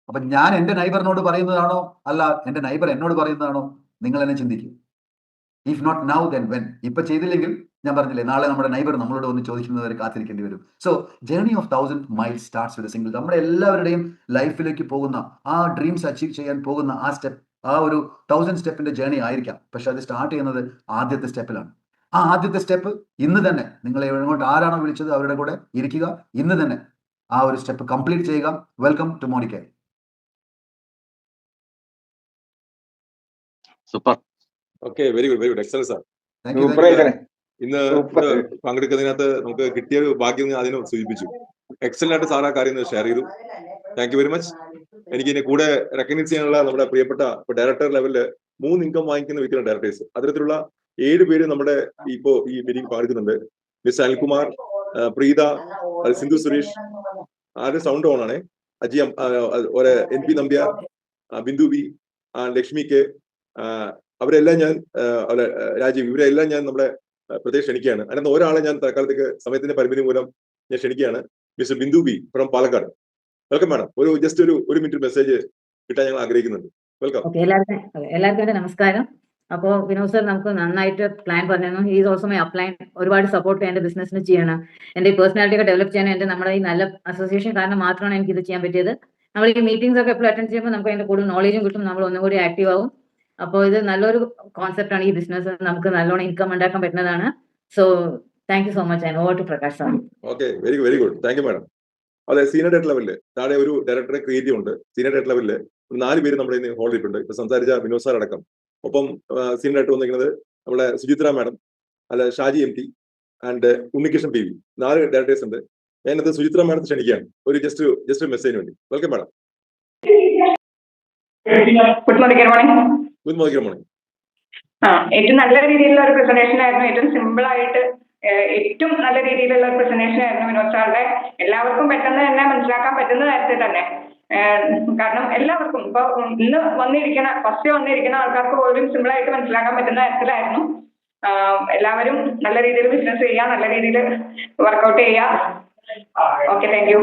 അപ്പൊ ഞാൻ എൻ്റെ നൈബറിനോട് പറയുന്നതാണോ അല്ല എൻ്റെ നൈബർ എന്നോട് പറയുന്നതാണോ? നിങ്ങൾ എന്നെ ചിന്തിക്കും. If not now then when? ഇപ്പൊ ചെയ്തില്ലെങ്കിൽ ഞാൻ പറഞ്ഞില്ലേ, നാളെ നമ്മുടെ നൈബർ നമ്മളോട് ഒന്ന് ചോദിക്കുന്നവരെ കാത്തിരിക്കേണ്ടി വരും. So journey of 1000 miles starts with a single. നമ്മുടെ എല്ലാവരുടെയും ലൈഫിലേക്ക് പോകുന്ന ആ ഡ്രീംസ് അച്ചീവ് ചെയ്യാൻ പോകുന്ന ആ സ്റ്റെപ്പ്, ആ ഒരു 1000 സ്റ്റെപ്പിന്റെ ജേർണി ആയിരിക്കാം. പക്ഷെ അത് സ്റ്റാർട്ട് ചെയ്യുന്നത് ആദ്യത്തെ സ്റ്റെപ്പിലാണ്. ആ ആദ്യത്തെ സ്റ്റെപ്പ് ഇന്ന് തന്നെ നിങ്ങളെ ഇങ്ങോട്ട് ആരാണോ വിളിച്ചത് അവരുടെ കൂടെ ഇരിക്കുക. ഇന്ന് തന്നെ ആ ഒരു സ്റ്റെപ്പ് കംപ്ലീറ്റ് ചെയ്യുക. Welcome to Monica. Super. Okay, very good excellent sir. Thank you. ഇന്ന് പങ്കെടുക്കുന്നതിനകത്ത് നമുക്ക് കിട്ടിയ ഒരു ഭാഗ്യം ഞാൻ അതിനെ സൂചിപ്പിച്ചു. എക്സലന്റ് ആയിട്ട് സാർ ആ കാര്യം ഷെയർ ചെയ്തു. Thank you very much. എനിക്ക് ഇതിനെ കൂടെ റെക്കഗ്നൈസ് ചെയ്യാനുള്ള നമ്മുടെ പ്രിയപ്പെട്ട ഡയറക്ടർ ലെവലില് 3 ഇൻകം വാങ്ങിക്കുന്ന വ്യക്തികളുടെ ഡയറക്ടേഴ്സ്, അത്തരത്തിലുള്ള 7 പേര് നമ്മുടെ ഇപ്പോ ഈ മീറ്റിംഗ് പങ്കെടുക്കുന്നുണ്ട്. മിസ് അനിൽകുമാർ, പ്രീത, സിന്ധു സുരേഷ്, ആരുടെ സൗണ്ട് ഓൺ ആണ്, Aji, NP Nambiar, Bindu B, Lakshmi K, അവരെല്ലാം ഞാൻ, രാജീവ്, ഇവരെല്ലാം ഞാൻ നമ്മുടെ പ്രത്യേകം ക്ഷണിക്കുകയാണ്. അതിനകത്ത് ഒരാളെ ഞാൻ തൽക്കാലത്തേക്ക് സമയത്തിന്റെ പരിമിതി മൂലം ഞാൻ ക്ഷണിക്കുകയാണ്. Mister Bindu B from Palakkad. Welcome madam. Just ഒരു മിനിറ്റ് മെസ്സേജ് കിട്ടാൻ ഞങ്ങൾ ആഗ്രഹിക്കുന്നുണ്ട്. വെൽക്കം. എല്ലാവർക്കും നമസ്കാരം. അപ്പോൾ വിനോദ് സർ നമുക്ക് നന്നായിട്ട് പ്ലാൻ പറഞ്ഞു. Is also my upline. ഒരുപാട് സപ്പോർട്ട് എന്റെ ബിസിനസ്സിന് ചെയ്യണം, എന്റെ പേഴ്സണാലിറ്റി ഒക്കെ ഡെവലപ്പ് ചെയ്യാൻ എന്റെ നമ്മുടെ ഈ നല്ല അസോസിയേഷൻ കാരണം മാത്രമാണ് എനിക്ക് ഇത് ചെയ്യാൻ പറ്റിയത്. നമ്മൾ ഈ മീറ്റിംഗ്സ് ഒക്കെ എപ്പോഴും അറ്റൻഡ് ചെയ്യുമ്പോൾ നമുക്ക് അതിന്റെ കൂടുതൽ നോളേജും കിട്ടും, നമ്മൾ ഒന്നും കൂടി ആക്റ്റീവ് ആവും. അപ്പോൾ ഇത് നല്ലൊരു കോൺസെപ്റ്റ് ആണ്. ഈ ബിസിനസ് നമുക്ക് നല്ലോണം ഇൻകം ഉണ്ടാക്കാൻ പറ്റുന്നതാണ്. So thank you so much. And over to Prakash sir. Okay, very good. Thank you madam. അതെ, സീനിയർ ഡയറക്ടർ ലെവലില് താഴെ ഒരു ഡയറക്ടറെ ക്രിയേറ്റ് ചെയ്യുന്നുണ്ട്. സീനിയർ ഡയറക്ടർ ലെവലില് 4 പേര് നമ്മുടെ ഇന്ന് ഹോൾഡ് ചെയ്തിട്ടുണ്ട്. ഇപ്പൊ സംസാരിച്ച വിനോദ് സാർ അടക്കം. ഒപ്പം സീനിയർ ഡയറക്ടർ വന്നിരിക്കുന്നത് നമ്മുടെ Suchitra madam, Shaji MT and Unnikrishnan PV. 4 directors ഉണ്ട്. ഞാനത് സുചിത്ര മാഡത്തെ ക്ഷണിക്കുകയാണ് ഒരു ജസ്റ്റ് മെസ്സേജിന് വേണ്ടി. Welcome madam. Good morning. ഏറ്റവും നല്ല രീതിയിലുള്ള ഒരു പ്രസന്റേഷൻ ആയിരുന്നു. ഏറ്റവും സിമ്പിൾ ആയിട്ട് ഏറ്റവും നല്ല രീതിയിലുള്ള ഒരു പ്രസന്റേഷൻ ആയിരുന്നു വിനോദ് സാറിന്റെ. എല്ലാവർക്കും പെട്ടെന്ന് തന്നെ മനസ്സിലാക്കാൻ പറ്റുന്ന തരത്തിൽ തന്നെ, കാരണം എല്ലാവർക്കും ഇപ്പൊ ഇന്ന് ഫസ്റ്റ് വന്നിരിക്കുന്ന ആൾക്കാർക്ക് പോലും സിമ്പിൾ ആയിട്ട് മനസ്സിലാക്കാൻ പറ്റുന്ന തരത്തിലായിരുന്നു. എല്ലാവരും നല്ല രീതിയിൽ ബിസിനസ് ചെയ്യുക, നല്ല രീതിയിൽ വർക്ക്ഔട്ട് ചെയ്യുക. Okay, thank you.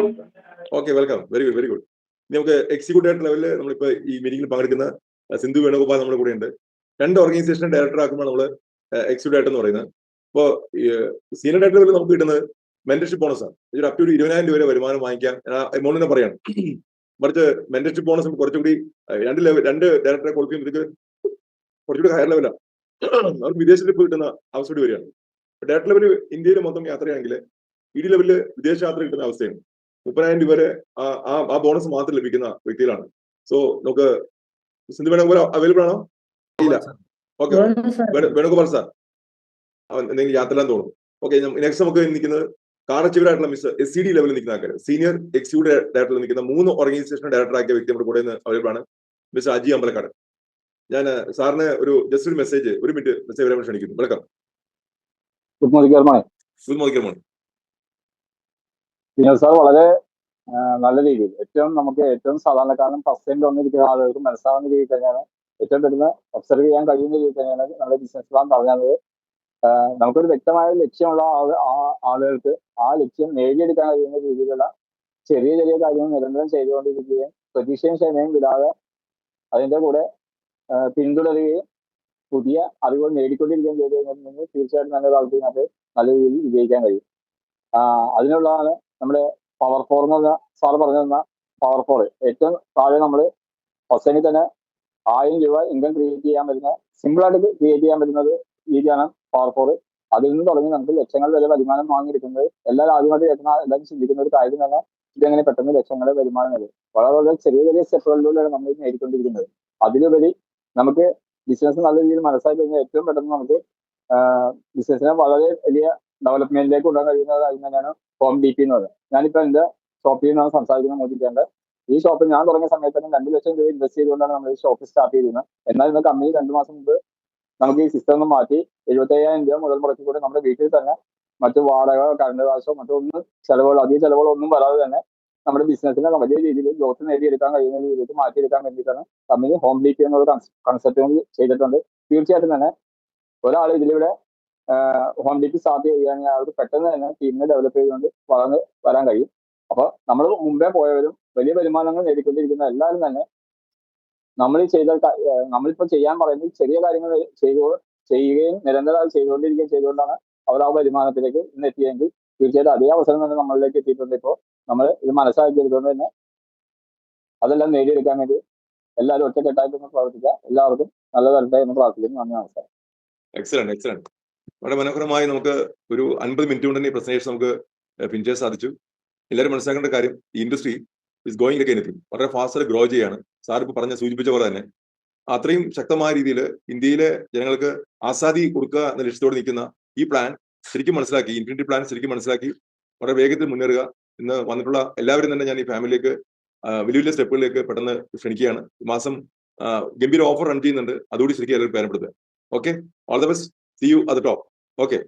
Okay, welcome. Very good. നമുക്ക് എക്സിക്യൂട്ടീവ് ലെവലിൽ നമ്മളിപ്പോ ഈ മീറ്റിംഗിൽ പങ്കെടുക്കുന്ന സിന്ധു വേണുഗോപാൽ നമ്മുടെ കൂടെ ഉണ്ട്. 2 ഓർഗനൈസേഷൻ ഡയറക്ടർ ആക്കുമ്പോൾ നമ്മൾ എക്സിക്യൂട്ടീവ് ഡയറക്ടർ എന്ന് പറയുന്നത്. ഇപ്പോൾ സീനിയർ ഡയറക്ടർ ലെവലിൽ നമുക്ക് കിട്ടുന്നത് മെന്റർഷിപ്പ് ബോണസ് ആണ്. ഒരു അപ് ടു 20,000 രൂപ വരെ വരുമാനം വാങ്ങിക്കാൻ എമൗണ്ട് തന്നെ പറയാണ്. മറിച്ച് മെന്റർഷിപ്പ് ബോണസ് കുറച്ചുകൂടി 2 ഡയറക്ടറെ കൊടുക്കുകയും ഇതൊക്കെ കുറച്ചുകൂടി ഹയർ ലെവലാണ്. അവർക്ക് വിദേശത്ത് പോയി കിട്ടുന്ന അവസ്ഥ കൂടി വരികയാണ്. ഡയറക്ടർ ലെവല് ഇന്ത്യയിൽ മൊത്തം യാത്രയാണെങ്കിൽ ഇടി ലെവലില് വിദേശ യാത്ര കിട്ടുന്ന അവസ്ഥയാണ്. 30,000 രൂപ വരെ ആ ബോണസ് മാത്രം ലഭിക്കുന്ന വ്യക്തികളാണ്. സോ നമുക്ക് സിന്ധു വേണുഗോപാൽ അവൈലബിൾ ആണോ? ഇല്ല. ഓക്കെ, വേണുഗോപാൽ സാർ അവൻ എന്തെങ്കിലും യാത്രയിലാന്ന് തോന്നുന്നു. ഓക്കെ, നെക്സ്റ്റ് നമുക്ക് നിൽക്കുന്നത് കാറച്ചീവറായിട്ടുള്ള മിസ് SCD ലെവലിൽ നിൽക്കുന്ന ആൾക്കാർ, സീനിയർ എക്സിക്യൂട്ടീവ് ഡയറക്ടറിൽ നിൽക്കുന്ന 3 ഓർഗനൈസേഷൻ ഡയറക്ടർ ആക്കിയ വ്യക്തി നമ്മുടെ കൂടെ അവൈലബിൾ ആണ്. മിസ് അജി അമ്പലക്കാട്. ഞാൻ സാറിന് ജസ്റ്റ് ഒരു മെസ്സേജ്, ഒരു മിനിറ്റ് മെസ്സേജ് വരാൻ ക്ഷണിക്കുന്നു. Welcome. Good morning. Vinod sir വളരെ നല്ല രീതിയിൽ നമുക്ക് ഏറ്റവും സാധാരണക്കാരനും ഫസ്റ്റ് ടൈം വന്നിരിക്കുന്ന ആളുകൾക്ക് മനസ്സിലാവുന്ന രീതിയിൽ തന്നെയാണ്, ഏറ്റവും പെട്ടെന്ന് ഒബ്സർവ് ചെയ്യാൻ കഴിയുന്ന രീതിയിൽ തന്നെയാണ് നമ്മുടെ ബിസിനസ് പ്ലാൻ പറഞ്ഞത്. നമുക്കൊരു വ്യക്തമായ ലക്ഷ്യമുള്ള ആളുകൾക്ക് ആ ലക്ഷ്യം നേടിയെടുക്കാൻ കഴിയുന്ന രീതിയിലുള്ള ചെറിയ കാര്യങ്ങൾ നിരന്തരം ചെയ്തുകൊണ്ടിരിക്കുകയും പ്രതീക്ഷയും ക്ഷമയും വിടാതെ അതിന്റെ കൂടെ പിന്തുടരുകയും പുതിയ അറിവുകൾ നേടിക്കൊണ്ടിരിക്കുകയും ചെയ്തു കഴിഞ്ഞിട്ടുണ്ടെങ്കിൽ തീർച്ചയായിട്ടും നല്ല താല്പര്യത്തിനകത്ത് നല്ല രീതിയിൽ വിജയിക്കാൻ കഴിയും. അതിനുള്ളതാണ് നമ്മുടെ പവർ 4 എന്ന് പറഞ്ഞ സാറ് പറഞ്ഞു തന്ന പവർ 4. ഏറ്റവും താഴെ നമ്മൾ ഫസ്റ്റിന് തന്നെ 1000 രൂപ ഇൻകം ക്രിയേറ്റ് ചെയ്യാൻ പറ്റുന്ന, സിമ്പിളായിട്ട് ക്രിയേറ്റ് ചെയ്യാൻ പറ്റുന്നത് രീതിയാണ് പവർ 4. അതിൽ നിന്ന് തുടങ്ങി നമുക്ക് ലക്ഷങ്ങൾ വരെ വരുമാനം വാങ്ങിയെടുക്കുന്നത് എല്ലാവരും ആദ്യമായിട്ട് കേൾക്കുന്ന എല്ലാവരും ചിന്തിക്കുന്ന ഒരു കാര്യം തന്നെ ഇതെങ്ങനെ പെട്ടെന്ന് ലക്ഷങ്ങളുടെ വരുമാനം വരും. വളരെ ചെറിയ സ്റ്റെപ്പുകളിലൂടെയാണ് നമ്മൾ നേടിക്കൊണ്ടിരിക്കുന്നത്. അതിലുപരി നമുക്ക് ബിസിനസ് നല്ല രീതിയിൽ മനസ്സിലാക്കി കഴിഞ്ഞാൽ ഏറ്റവും പെട്ടെന്ന് നമുക്ക് ബിസിനസിനെ വളരെ വലിയ ഡെവലപ്മെന്റിലേക്ക് കൊണ്ടുപോകാൻ കഴിയുന്നത് കാര്യം തന്നെയാണ് ഹോം DP എന്ന് പറയുന്നത്. ഞാനിപ്പോൾ എൻ്റെ ഷോപ്പിൽ നിന്നാണ് സംസാരിക്കുന്നത്. മോദിക്കേണ്ട ഈ ഷോപ്പ് ഞാൻ തുടങ്ങിയ സമയത്ത് തന്നെ 2 ലക്ഷം രൂപ ഇൻവെസ്റ്റ് ചെയ്തുകൊണ്ടാണ് നമ്മൾ ഈ ഷോപ്പ് സ്റ്റാർട്ട് ചെയ്തിരുന്നത്. എന്നാൽ ഇന്ന് കമ്പനി 2 മാസം മുമ്പ് നമുക്ക് ഈ സിസ്റ്റം ഒന്ന് മാറ്റി 75,000 രൂപ മുതൽ മുടക്കിക്കൂടെ നമ്മുടെ വീട്ടിൽ തന്നെ മറ്റു വാടക, കറണ്ട് കാശോ മറ്റൊന്നും അധിക ചെലവുകളൊന്നും വരാതെ തന്നെ നമ്മുടെ ബിസിനസിനെ വലിയ രീതിയിൽ ഗ്രോത്ത് നേടിയെടുക്കാൻ കഴിയുന്ന രീതിയിലേക്ക് മാറ്റിയെടുക്കാൻ വേണ്ടിയിട്ടാണ് കമ്പനി ഹോം DP എന്നുള്ള കൺസെപ്റ്റ് ചെയ്തിട്ടുണ്ട്. തീർച്ചയായിട്ടും തന്നെ ഒരാൾ ഇതിലൂടെ ഹോം DP സ്റ്റാർട്ട് ചെയ്യുകയാണെങ്കിൽ അവർക്ക് പെട്ടെന്ന് തന്നെ ടീമിനെ ഡെവലപ്പ് ചെയ്തുകൊണ്ട് വളർന്ന് വരാൻ കഴിയും. അപ്പൊ നമ്മൾ മുമ്പേ പോയവരും വലിയ വരുമാനങ്ങൾ നേടിക്കൊണ്ടിരിക്കുന്ന എല്ലാവരും തന്നെ നമ്മളിപ്പോ ചെയ്യാൻ പറയുന്നത് ചെറിയ കാര്യങ്ങൾ ചെയ്യുകയും നിരന്തരം ചെയ്തുകൊണ്ടിരിക്കുകയും ചെയ്തുകൊണ്ടാണ് അവർ ആ വരുമാനത്തിലേക്ക് ഇന്ന് എത്തിയെങ്കിൽ തീർച്ചയായിട്ടും അതേ അവസരം തന്നെ നമ്മളിലേക്ക് എത്തിയിട്ടുണ്ട്. ഇപ്പോൾ നമ്മൾ ഇത് മനസ്സിലാക്കിയെടുത്തുകൊണ്ട് തന്നെ അതെല്ലാം നേടിയെടുക്കാൻ വേണ്ടി എല്ലാവരും ഒറ്റക്കെട്ടായിട്ട് ഒന്ന് പ്രവർത്തിക്കുക. എല്ലാവർക്കും നല്ല തരട്ടെ എന്ന് പ്രാർത്ഥിക്കുന്നു. നന്ദി, നമസ്കാരം. Excellent excellent. വളരെ മനോഹരമായി നമുക്ക് ഒരു 50 മിനിറ്റ് കൊണ്ട് തന്നെ ഈ പ്രസന്റേഷൻ നമുക്ക് ഫിനിഷ് ചെയ്യാൻ സാധിച്ചു. എല്ലാവരും മനസ്സിലാക്കേണ്ട കാര്യം, ഈ industry is going like anything, വളരെ ഫാസ്റ്റ് ഗ്രോ ചെയ്യാണ്. സാർ ഇപ്പോൾ സൂചിപ്പിച്ച പോലെ തന്നെ അത്രയും ശക്തമായ രീതിയിൽ ഇന്ത്യയിലെ ജനങ്ങൾക്ക് ആസാദി കൊടുക്കുക എന്ന ലക്ഷ്യത്തോടെ നിൽക്കുന്ന ഈ പ്ലാൻ ശരിക്കും മനസ്സിലാക്കി, ഇൻഫിനിറ്റി പ്ലാൻ ശരിക്കും മനസ്സിലാക്കി വളരെ വേഗത്തിൽ മുന്നേറുക. ഇന്ന് വന്നിട്ടുള്ള എല്ലാവരും തന്നെ ഞാൻ ഈ ഫാമിലിയിലേക്ക് വലിയ വലിയ സ്റ്റെപ്പുകളിലേക്ക് പെട്ടെന്ന് ക്ഷണിക്കുകയാണ്. ഈ മാസം ഗംഭീര ഓഫർ റൺ ചെയ്യുന്നുണ്ട്, അതുകൂടി ശരിക്കും എല്ലാവരും പേരപ്പെടുത്തുക. Okay, all the best, see you at the top. Okay.